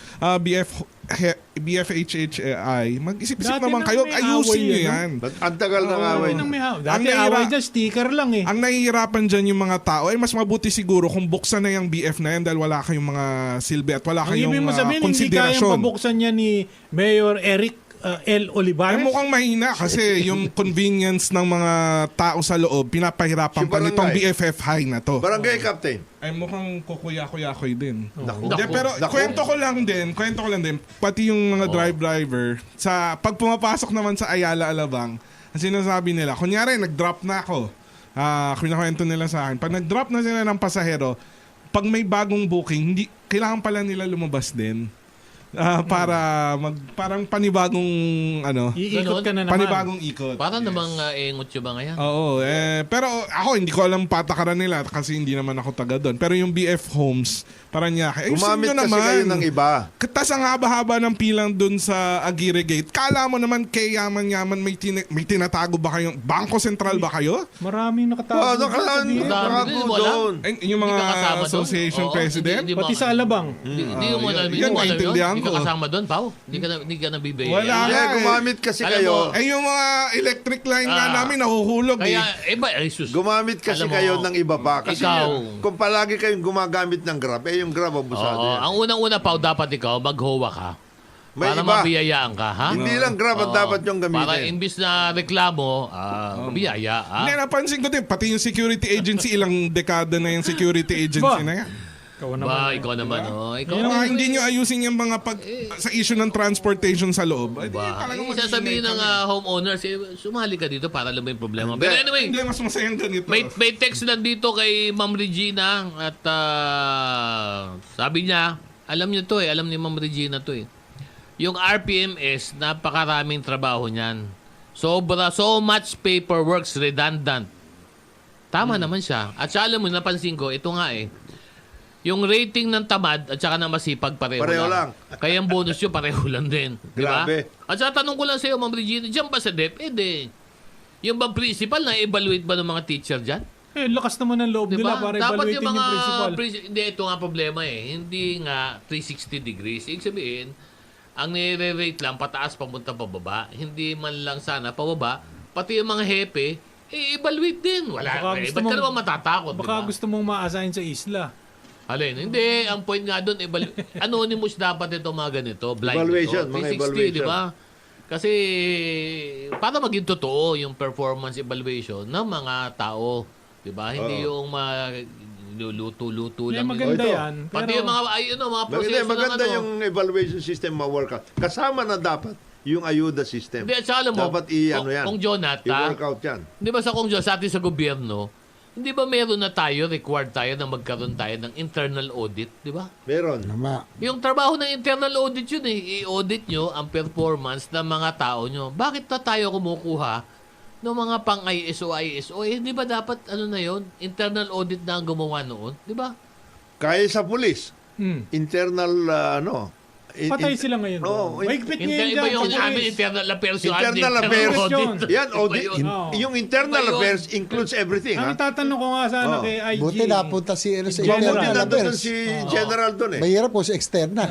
BFHHI, mag-isip-isip Dati naman nang kayo, may ayusin away nyo yan, yan. Ang tagal ng away. Dati Ang away dyan, sticker lang eh. Ang nahihirapan dyan yung mga tao, ay mas mabuti siguro kung buksan na yung BF na yan dahil wala kayong mga silbi at wala Ang kayong ibig mo sabihin, hindi kayang konsiderasyon. pabuksan niya ni Mayor Eric L. Ay Olivares. mukhang mahina kasi yung convenience ng mga tao sa loob, pinapahirapan Si pa nitong Barangay. BFF high na to. Barangay Captain. Ay mukhang kukuya-kuyakoy din. Naku. Hindi, pero Naku. kwento ko lang din, pati yung mga driver, pag pumapasok naman sa Ayala Alabang, ang sinasabi nila, kunyari, nag-drop na ako, kinakwento nila sa akin, pag nag-drop na sila ng pasahero, pag may bagong booking, kailangan pala nila lumabas din. Parang panibagong Iikot ka na naman. panibagong ikot. Para namang engot yung mga yan. Oo, pero ako hindi ko alam patakaran nila kasi hindi naman ako taga doon. Pero yung BF Homes, Paranaque, Gumamit kasi kayo ng iba. Katas ang haba-haba ng pilang doon sa Aguirre Gate. Kala mo naman kay yaman-yaman may tinatago ba kayong Bangko Sentral ba kayo? Maraming nakatago. Madami Nakago din, wala. doon. Yung Hindi mga ka kasama doon? association Oo, president? hindi Pati mo- sa Alabang. Hindi mo alam yan, yun. maintindihan Hindi ka ko. kasama doon, Pao. Hindi ka nabibigay. Wala. Kaya gumamit kasi Alam kayo. mo, Yung mga electric line nga Ah. namin nahuhulog Kaya, sus. Gumamit kasi Alam mo, kayo ng iba pa. Kasi ikaw- kung palagi kayong gumagamit ng Grab, yung Grab abusado Oo, yan. ang unang-una, Pao, dapat ikaw, mag-howa ka. May Para iba. mabiyayaan ka, ha? Hindi lang Grab ang Oo. dapat yung Para gamitin. imbis na reklamo, biyaya, ha? Hindi, napansin ko din, pati yung security agency, ilang dekada na yung security agency Ba? na yan. Ikaw naman. Ba, ikaw naman, oh. Ikaw Yan ang- Kung hindi nyo ayusin yung mga sa issue ng transportation sa loob, di Ba, talagang sasabihin ng homeowners, sumali ka dito para alam mo yung problema. Pero anyway, Hindi, mas masayang ganito. may text lang dito kay Ma'am Regina at sabi niya, alam niyo to alam ni Ma'am Regina to Yung RPMS, napakaraming trabaho niyan. So much paperwork, redundant. Tama naman siya. At sa alam mo, napansin ko, ito nga yung rating ng tamad at saka ng masipag pareho Pareho lang. Kaya ang bonus yun pareho lang din. Di ba? Grabe. At saka tanong ko lang sa iyo, Ma'am Regina, dyan ba sa DepEd yung bang principal na-evaluate ba ng mga teacher dyan? Lakas naman ng loob nila Diba? para Dapat evaluating yung principal. Hindi, ito nga problema Hindi nga 360 degrees. Ibig sabihin, ang nire-rate lang pataas papunta pababa. Hindi man lang sana pababa. Pati yung mga hepe, evaluate din. Wala. Baka gusto Ba't ka mong- naman matatakot? Baka diba? gusto mong ma-assign sa isla. Alin? Hindi. Ang point nga doon, anonymous dapat ito mga ganito. Blind Evaluation, ito. mga 360, evaluation. di ba? Kasi para maging totoo yung performance evaluation ng mga tao. Di ba? Hindi yung luluto-luto lang. Maganda Ito. yan. Pero, Pati yung mga, mga proseso Maganda ng yung evaluation system ma-workout. Kasama na dapat yung ayuda system. Hindi, at saka alam mo, Dapat i-ano yan. Kung Jonat, I-workout yan. di ba sa kung Jonat, sa atin sa gobyerno, Hindi ba meron na tayo, required tayo na magkaroon tayo ng internal audit, di ba? Meron. Tama. Yung trabaho ng internal audit yun eh. I-audit nyo ang performance ng mga tao nyo. Bakit na tayo kumukuha ng mga pang-ISO, ISO? Eh, di ba dapat ano na yun? Internal audit na ang gumawa noon, di ba? Kaya sa pulis, internal Patay sila ngayon. Oo. Mahigpit ngayon Iba dyan yung sa amin police. internal affairs yung Internal amin affairs. audit. Yan, audit. Iba yun. Oo. Yung internal Iba yun. affairs includes everything, Ang ha? tatanong ko nga sana Oo. kay IG. Buti napunta si sa General. Buti internal na doon affairs. si General doon eh. Mahirap po si external.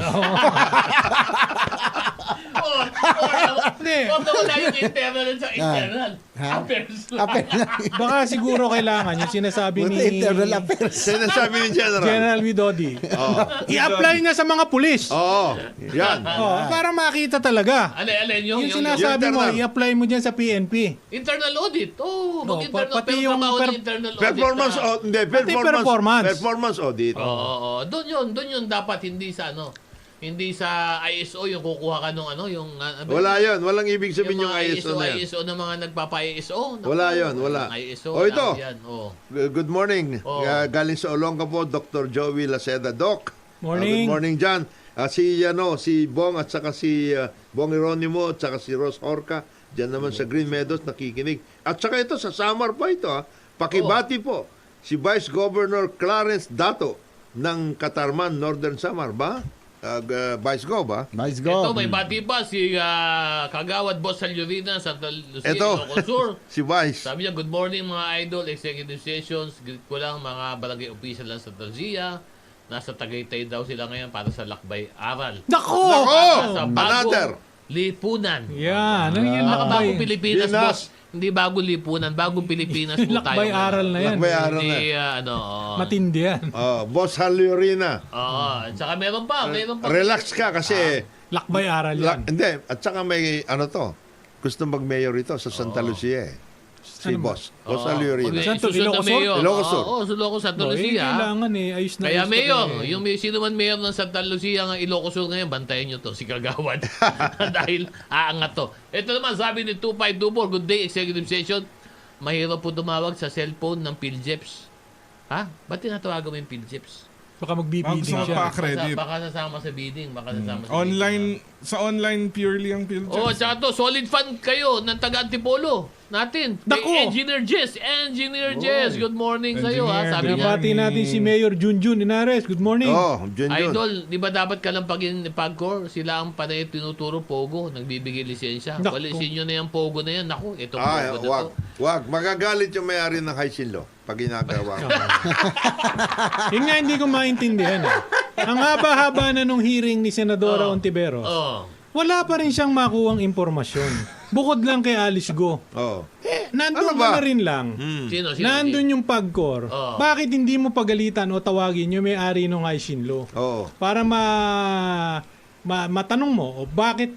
Hindi. Huwag na wala yung internal at sa external. Ha? Affairs. Baka siguro kailangan yung sinasabi Buti ni internal affairs. Sinasabi ni General. General Widodi. I-apply niya sa mga pulis. Oo. Yan. Para makita talaga. Alin, yung Sinasabi mo, internal. i-apply mo dyan sa PNP. internal audit. Oh, No, mag-internal. pati Pero yung trabaho ng internal audit. Performance na- audit. Hindi, performance. Performance audit. Oo. Doon yun dapat hindi sa hindi sa ISO yung kukuha ka nung yung Wala yon. Walang ibig sabihin yung mga ISO na yan. ISO ng mga nagpapa-ISO. Wala yun, wala. ISO. O, ito. Yan. Oh. Good morning. Oo. Galing sa Olongapo, Dr. Joey Laceda. Doc. Morning. Good morning, John. Si Bong at saka si Bong Ironimo at saka si Ros Horca. Diyan naman sa Green Meadows nakikinig. At saka ito sa Samar pa ito. Pakibati po si Vice Governor Clarence Dato ng Katarman, Northern Samar ba? Vice Gov ba? Nice Ito, go. may bati pa si Kagawad Boss Salurina sa Lucia, Ito. Ilocos Sur. Si Vice. Sabi niya, good morning mga idol, executive sessions. Greet ko lang mga barangay official lang sa Lucia. Nasa Tagaytay daw sila ngayon para sa lakbay aral. Nako! Nasa Another. lipunan. Yan. Ano yan? Baka bagong Lakbay. Pilipinas, Pinas. boss. Hindi bagong lipunan, bagong Pilipinas po tayo. Lakbay aral na yan. Lakbay aral Hindi, na. Matindi yan. Boss Halurina. Oo. At saka meron pa. Relax ka kasi Lakbay aral yan. hindi, at saka may gusto mag-mayor ito sa Santa Lucia eh. Si Boss Halurina. Saan to? Ilocos Sur? Ilocos Sur. Oo, sa Ilocos, Santa Oh, Lucia. kailangan ayos na. Kaya ayos na mayor, eh. yung sino man mayor ng Santa Lucia ng Ilocos Sur ngayon, bantayan nyo to, si Kagawad. Dahil aangat to. Ito naman, sabi ni 2524, good day, executive session. Mahirap po tumawag sa cellphone ng PhilJeps. Ha? Ba't tinatawagan mo yung PhilJeps? Baka Gusto magbibidding siya. magpa-credit. Baka nasama sa bidding. Baka nasama sa Online, bidding. sa online purely ang PhilJeps. Oh, tsaka to, solid fan kayo ng taga-Antipolo natin. Dako! Kay Engineer Jess. Engineer Jess, good morning sa iyo. Engineer, Sabi good niya, Nabati natin si Mayor Junjun Inares. Good morning. Jun. Idol, di ba dapat kalampagin ni Pagcor? Sila ang panay tinuturo Pogo, nagbibigay lisensya. Naku. Walisin nyo na yung Pogo na yan. Naku, itong Ay, Pogo na wag. to. Wag. Magagalit yung may-ari ng Haisinlo pag ginagawa. Yun nga hindi ko maintindihan. Ang haba-haba na nung hearing ni Senadora Ontiveros, Oh. wala pa rin siyang makuhang impormasyon. Bukod lang kay Alice Go. Oh. Nandun Ano ka ba? na rin lang. Sino? Nandun yung Pagcor. Oh. Bakit hindi mo pagalitan o tawagin yung may-ari ng Haishinlo? Oh. Para matanong mo, o bakit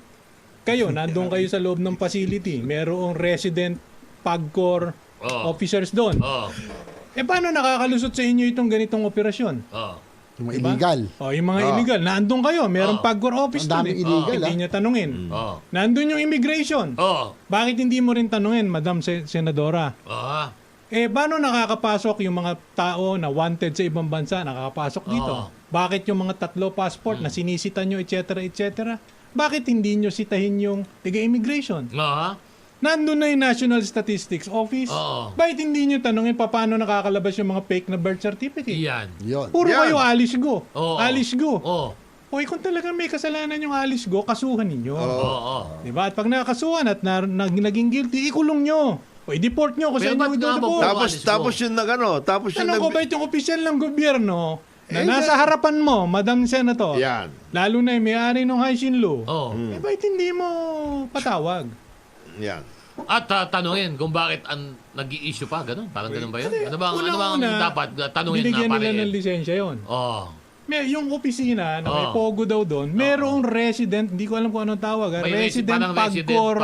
kayo, nandun kayo sa loob ng facility, merong resident Pagcor officers doon. Oh. Paano nakakalusot sa inyo itong ganitong operasyon? Oh. Yung illegal. Yung mga illegal, nandun kayo, merong Pagcor office Ang doon. daming illegal, Hindi niya tanungin. Oh. Nandun yung immigration. Oh. Bakit hindi mo rin tanungin, Madam Senadora? Oh. Paano nakakapasok yung mga tao na wanted sa ibang bansa, nakakapasok dito? Oo. Bakit yung mga tatlo passport na sinisita nyo, etc., etc.? Bakit hindi nyo sitahin yung tiga-immigration? Oh. Nandun na yung National Statistics Office. Oo. Bakit hindi nyo tanungin paano nakakalabas yung mga fake na birth certificate? Iyan. Yun. Puro Yan. kayo Alice Go. Oo. Alice Go. Oh. Hoy, kung talagang may kasalanan yung Alice Go, kasuhan ninyo. Oh. Diba? At pag nakasuhan at naging guilty, ikulong nyo. O i-deport nyo kung Pero saan nyo ba't nga i-deport. ba- Tapos yung tapos yung Ano ko ba itong opisyal ng gobyerno na nasa harapan mo, Madam Senator? Yan. Lalo na yung may-ari ng Haishinlo. Oh. Bakit hindi mo patawag? Yan. At tanungin kung bakit nag-i-issue pa, ganun. Parang ganun ba yun? Ano bang Unang-una, dapat tanungin na binigyan nila ng pare? lisensya yun. Oh. Yung opisina na may Oh. pogo daw doon, merong resident, hindi ko alam kung anong tawag, resident Pagcor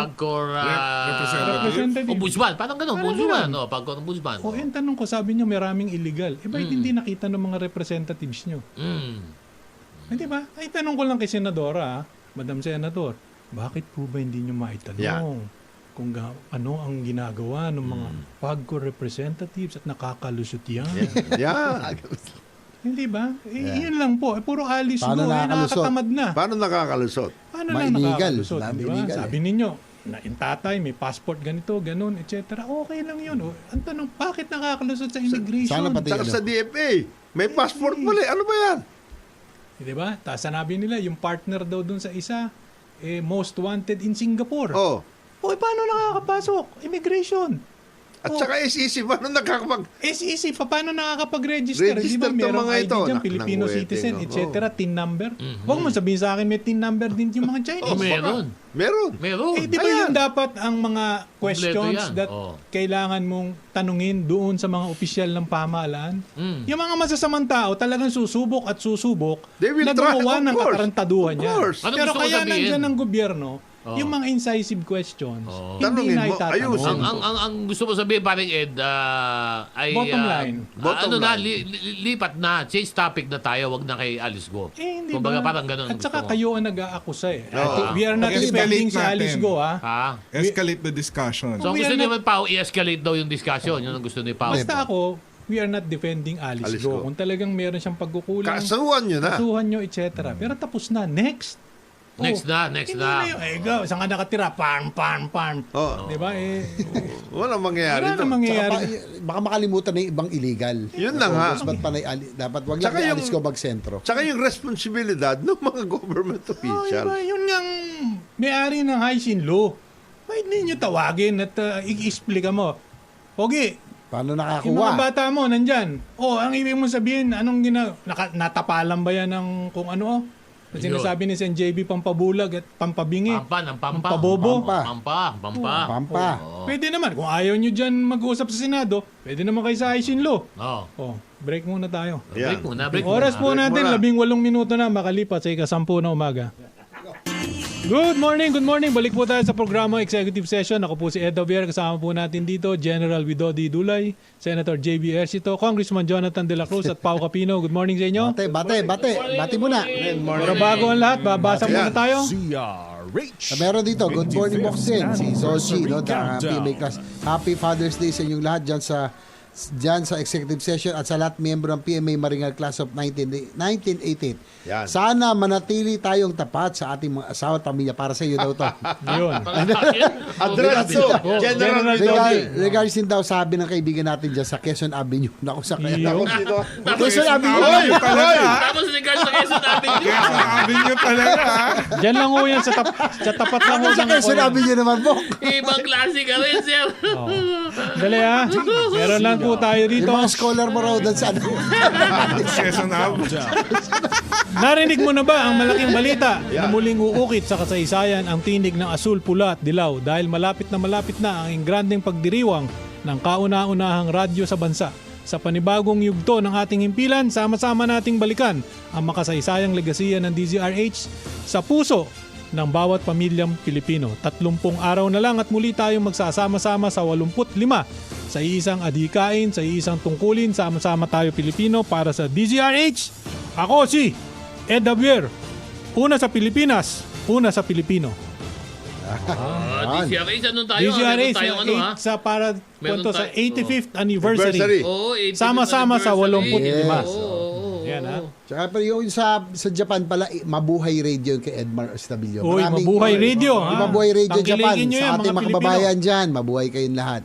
representative. Ombudsman. Parang ganun, Parang ombudsman. ganun. No, Pagcor ombudsman. O yung tanong ko, sabi nyo maraming illegal. Bakit hindi nakita ng mga representatives nyo? Hindi ba? Ay, tanong ko lang kay Senadora, Madam Senator, bakit po ba hindi nyo maitanong? Yan. kung ano ang ginagawa ng mga PAGCOR representatives at nakakalusot yan. Yan. Hindi ba? Yun lang po. Puro alis Paano go. nakakalusot? Nakakatamad na. Paano nakakalusot? Paano lang Ma-illegal. nakakalusot? Dami Di ba? illegal Sabi ninyo, na yung tatay, may passport ganito, ganun, etc. Okay lang yun. O, ang tanong, bakit nakakalusot sa immigration? Sana pati Saka ano. sa DFA, may passport mali. Ano ba yan? Di ba? Tapos sanabi nila, yung partner daw dun sa isa, most wanted in Singapore. Oh. O, paano nakakapasok? Immigration. At saka SEC, paano nakakapag... SEC, paano nakakapag-register? Di ba Register tong merong mga ID ito. dyan, Nak- Filipino nang citizen, waiting, etc. TIN number. Huwag mo sabihin sa akin may TIN number din yung mga Chinese. Meron. Meron. Meron. Di ba Ayan. yun dapat ang mga questions yan. that Oo. kailangan mong tanungin doon sa mga opisyal ng pamahalaan? Yung mga masasamang tao talagang susubok at susubok They will na try, gumawa of ng course. katarantaduhan Of niya. course. Ano Pero gusto mo kaya sabihin? nandyan ng gobyerno, yung mga incisive questions, hindi Tanungin na mo, itatanong. ayusin mo. Ang gusto mo sabihin, parang Ed, ay... Bottom line. Bottom ano na, line. lipat na. Change topic na tayo. Wag na kay Alice Go. Hindi Kumbaga, ba? parang ganun. At saka gusto mo. kayo ang nag-aakusa eh. Oo. We are not Okay, defending si escalate Alice natin. Go, ha? Ha? Escalate the discussion. So, ang We gusto are niyo not- naman, Pao, i-escalate daw yung discussion. Yun ang gusto ni Pao. Basta ako, we are not defending Alice, Alice Go. Go. Kung talagang meron siyang pagkukulang, Kasuhan nyo na. kasuhan nyo, etc. Pero tapos na. Next. Next na, hindi next na. yun. Go, saan ka nakatira? Farm. Oo. Di ba? Walang mangyayari Wala na doon. mangyayari. Baka makalimutan na yung ibang illegal. Yun na nga. Tapos ba't panay dapat wag lang Tsaka kay yung- Alice ko magsentro. Tsaka yung responsibilidad ng mga government Oh, official. iba, yun yung may-ari ng Haishin Law. Bakit hindi nyo tawagin at i-explica mo? Pogi, Paano yung mga nakakuha? bata mo nandyan. Ang ibig mo sabihin, anong natapalan ba yan ng kung ano? Kasi sinasabi ni Sen JB pampabulag at pampabingi. Pampa. Pampabobo. Pampa. Pampa. Pwede naman. Kung ayaw nyo dyan mag-uusap sa Senado, pwede naman kayo sa Haishin Law. Oh. Break muna tayo. Yan. Break muna. Oras po Break natin, muna. 18 minuto na makalipat sa ika-10 na umaga. Good morning. Balik po tayo sa programa Executive Session. Ako po si Ed Javier. Kasama po natin dito, General Widodi Dulay, Senator JB Ercito, Congressman Jonathan De La Cruz at Pau Capino. Good morning sa inyo. Bate muna. Pero bago ang lahat, babasa muna tayo. Meron dito, good morning Boksin, si Zolchi, no, the PMA class. Happy Father's Day sa inyong lahat dyan sa executive session at sa lahat miyembro ng PMA Maringal Class of 1988. Yan. Sana manatili tayong tapat sa ating mga asawa at pamilya. Para sa iyo daw to. Yun. Address to General Dodi. Regards din daw sabi ng kaibigan natin dyan sa Quezon Avenue. Naku sa Yun. Ako sino? Quezon Avenue. Hoy! Hoy! Tapos regards sa Quezon Avenue. Sabi nyo talaga, ha? Diyan lang ho yan sa tapat lang ho Sa ng Quezon Avenue naman po. Ibang klase ka rin, sir. Dali ha. Meron lang po tayo dito. Yung mga scholar mo raw doon sa ano. Quezon Avenue. Narinig mo na ba ang malaking balita na muling uukit sa kasaysayan ang tinig ng asul, pula at dilaw dahil malapit na ang ingranding pagdiriwang ng kauna-unahang radyo sa bansa. Sa panibagong yugto ng ating himpilan, sama-sama nating balikan ang makasaysayang legasiya ng DZRH sa puso ng bawat pamilyang Pilipino. 30 araw na lang at muli tayong magsasama-sama sa 85 sa iisang adhikain, sa iisang tungkulin, sama-sama tayo Pilipino para sa DZRH. Ako si Ed Javier. Una sa Pilipinas, una sa Pilipino. DCRH, ano tayo? Meron DZRH tayong ano, ha? sa para Meron punto sa tayo- 85th anniversary. Anniversary. Oo, 85th Sama-sama sa anniversary. 85. Oo. Yan ha. Tsaka pero yung sa Japan pala, Mabuhay Radio yung kay Edmar Estabillo. Uy, Mabuhay Radio, ha? Mabuhay Radio Japan. Tangkilikin nyo yan, Sa ating mga mga kababayan dyan, mabuhay kayong lahat.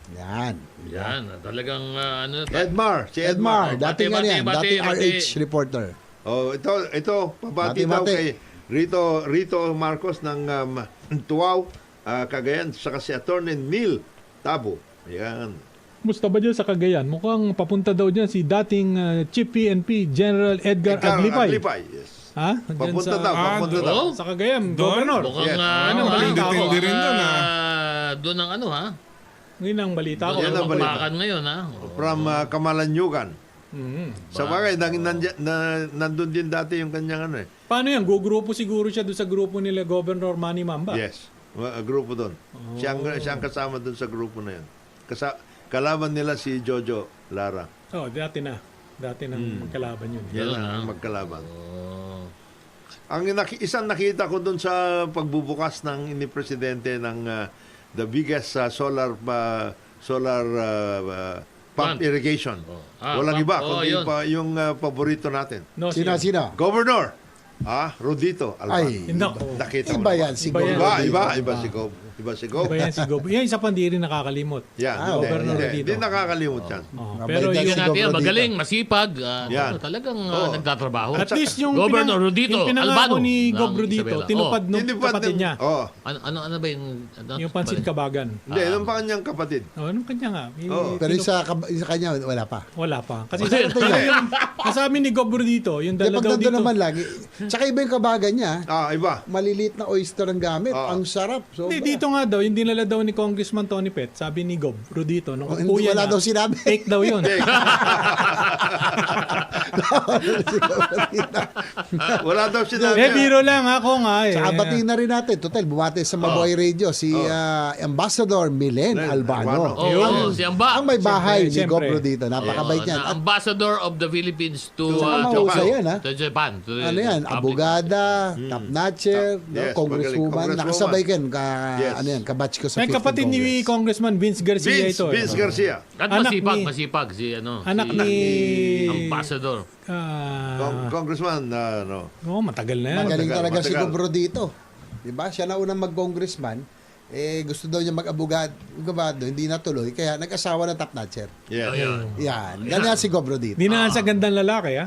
Yan. Yan, talagang ano. Edmar. Si Edmar, Edmar. dating Bate, ano yan, bate, dating bate. RH reporter. Oh, ito pabati daw Mati-mati. kay Rito Marcos ng Tuaw, Cagayan, saka si Attorney Neil Tabo. Yan. Musta ba dyan sa Cagayan? Mukhang papunta daw dyan si dating Chief PNP General Edgar Aglipay. Aglipay, yes. Ha? Dyan Papunta sa, daw, papunta daw. Oh? sa Cagayan, Doon? Governor. Mukhang Yes. ano ha? Tindi rin doon, ha? Doon ang ano ha? Ngayon ang balita ko. Yan Doon ang ang balita. bakbakan ngayon ha? From Kamalanyugan. Mhm. Sa bagay, nandun din dati yung kanyang ano eh. Paano yan? Gugrupo siguro siya doon sa grupo nila Governor Manny Mamba. Yes. Grupo doon. Siya ang kasama doon sa grupo na yun. Kalaban nila si Jojo Lara. Oh, dati na. Dati nang magkalaban yun. Yan Yun, ang magkalaban. Oh. Ang isang nakita ko doon sa pagbubukas ng ini presidente ng the biggest pump irrigation. Walang iba, kundi yun. yung paborito natin. No, Sino? Governor, Rodito Alban. Ay, nako. Nakita mo Iba naman. yan, si Iba yan. Gob. Iba si Gob. Iba si Gob. Iba yan si Gob. Yan, isa pa hindi rin nakakalimot. Yan, Governor Rodito. hindi nakakalimot yan. Oh, Mabait pero yan yung si Natin yan, Gob magaling, Rodito. masipag. Yan. Talagang Oo. nagtatrabaho. at least yung Governor Rodito, yung pinangako Albano ni ng Gob Rodito, Isabela. tinupad nung Tinipad kapatid ng- niya. Oh. Ano ba yung... Yung Pansit Kabagan. Hindi, nung pa kanyang kapatid. Oh, anong kanya nga? Oo. Pero yung sa kanya, wala pa. Wala pa. Kasi Wala. sabi ni Gob Rodito, yung Kaya dala pag daw nandun dito. naman lagi. Tsaka iba yung kabagan niya. Iba. Maliliit na oyster ang gamit. Ang sarap. So, Hindi, dito nga daw, yung dinala daw ni Congressman Tony Pet, sabi ni Gob Rodito, nung hindi upo yan wala na, daw sinabi. fake daw yun. Wala daw sinabi. Biro lang ako nga eh. Tsaka batiin na rin natin. Total, bumati sa Mabuhay Radio si Ambassador Milen Albano. Oh, si Amba. Ang may bahay ni Siyempre. Gob Rodito. Napakabait niyan. Na At Ambassador of the Philippines to Saka mahusay yan, ha? To Japan. To ano yan, abogada, top notcher, Yes, congresswoman. magaling. Nakasabay kan, Yes. ano yan, kabatch ko sa May 15th kapatid ni Congress. Congressman Vince Garcia ito. Vince Garcia. At Anak masipag si Anak ni Ambassador. Congressman, matagal na yan. Magaling talaga si matagal. Gob Rodito. Diba? Siya na unang mag-congressman. Gusto daw niya mag-abogado, hindi natuloy. Kaya nag-asawa ng top notcher. Yes. Yan. Ganyan si Gob Rodito. Dinaan sa gandang lalaki, ha?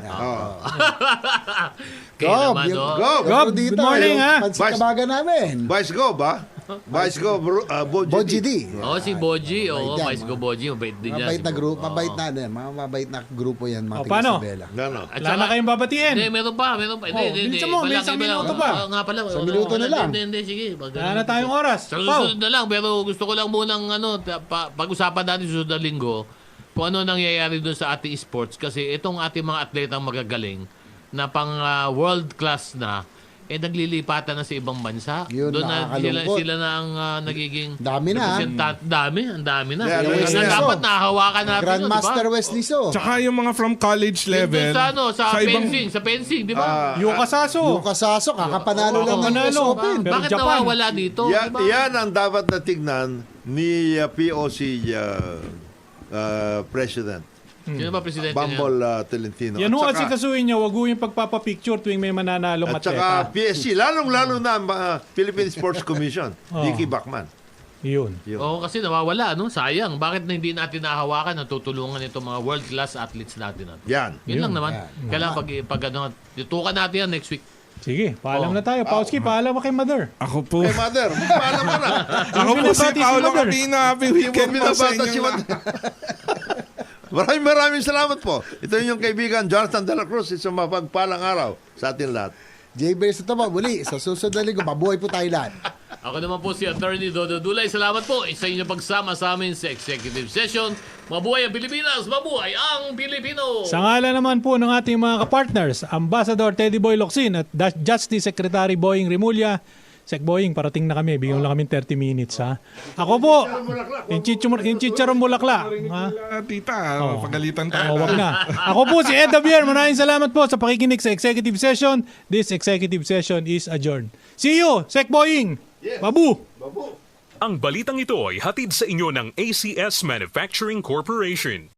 Kaya Gob, naman, no? Gob! Gob, good morning, ha? Pansit kabagan namin. Vice Gob, Vice Gob, Boji D. Si Boji. Mabait yan, Vice Go Boji. Mabait din yan. Mabait na si group, Bo. mabait na ano yan, mga mabait na grupo yan, mga paano? taga-Isabela. At Wala na kayong babatiin. Hindi, meron pa. bilisan mo, may isang minuto pa. Nga pala. Isang minuto na lang. Hindi, sige. Wala na tayong oras. Sa Pao. susunod na lang, pero gusto ko lang munang pag-usapan natin sa susunod na linggo kung ano nangyayari doon sa ating sports kasi itong ating mga atletang magagaling na pang world class na naglilipatan na sa ibang bansa. Yun, Doon na nakakalungkot. sila na ang nagiging Dami na, ang dami na. Yeah, Ang Wesley dapat So, nahahawakan natin Grandmaster yun, Wesley So. Tsaka yung mga from college di ba? level. Yung sa ibang- fencing, di ba? Yuka Saso. Luka Saso, kakapanalo lang ng US Panalo. Open. Pero Bakit Japan. nawawala dito? Yan, di ba? yan ang dapat na tignan ni POC President Sino ba presidente niya? Bumble Tolentino. Yan ho At kasi saka- kasuhin niya, wag ho yung pagpapapicture tuwing may mananalong At saka atleta. PSC, lalong-lalo na Philippine Sports Commission, Dickie Bachman. Yun. Oo, kasi nawawala, no? Sayang. Bakit na hindi natin nahawakan na tutulungan itong mga world-class athletes natin? Yan. Yun lang naman. Yan. Kailangan pag tutukan natin yan next week. Sige, paalam na tayo. Pauski, paalam mo kay Mother. Ako po. Hey, Mother, paalam mo na. Ako po si binabati si Paolo Mother. Capina. Happy weekend po sa Binabata si inyo. Mother. Maraming salamat po. Ito yung kaibigan Jonathan De La Cruz. Isang mapagpalang araw sa atin lahat. J-Bears ito pa, muli. Sa susunod na linggo, mabuhay po tayo lahat. Ako naman po si Attorney Dodo Dulay. Salamat po sa inyong pagsama sa amin sa executive session. Mabuhay ang Pilipinas! Mabuhay ang Pilipino! Sa ngalan naman po ng ating mga kapartners, Ambassador Teddy Boy Locsin at Justice Secretary Boying Rimulya. Sec Boying, parating na kami. Bigyan lang kami 30 minutes, ha? Ako po, yung chicharon bulaklak. Ha? Tita, pagalitan tayo. Wag na. Ako po si Ed Javier. Maraming salamat po sa pakikinig sa executive session. This executive session is adjourned. See you, Sec Boying! Babu! Ang balitang ito ay hatid sa inyo ng ACS Manufacturing Corporation.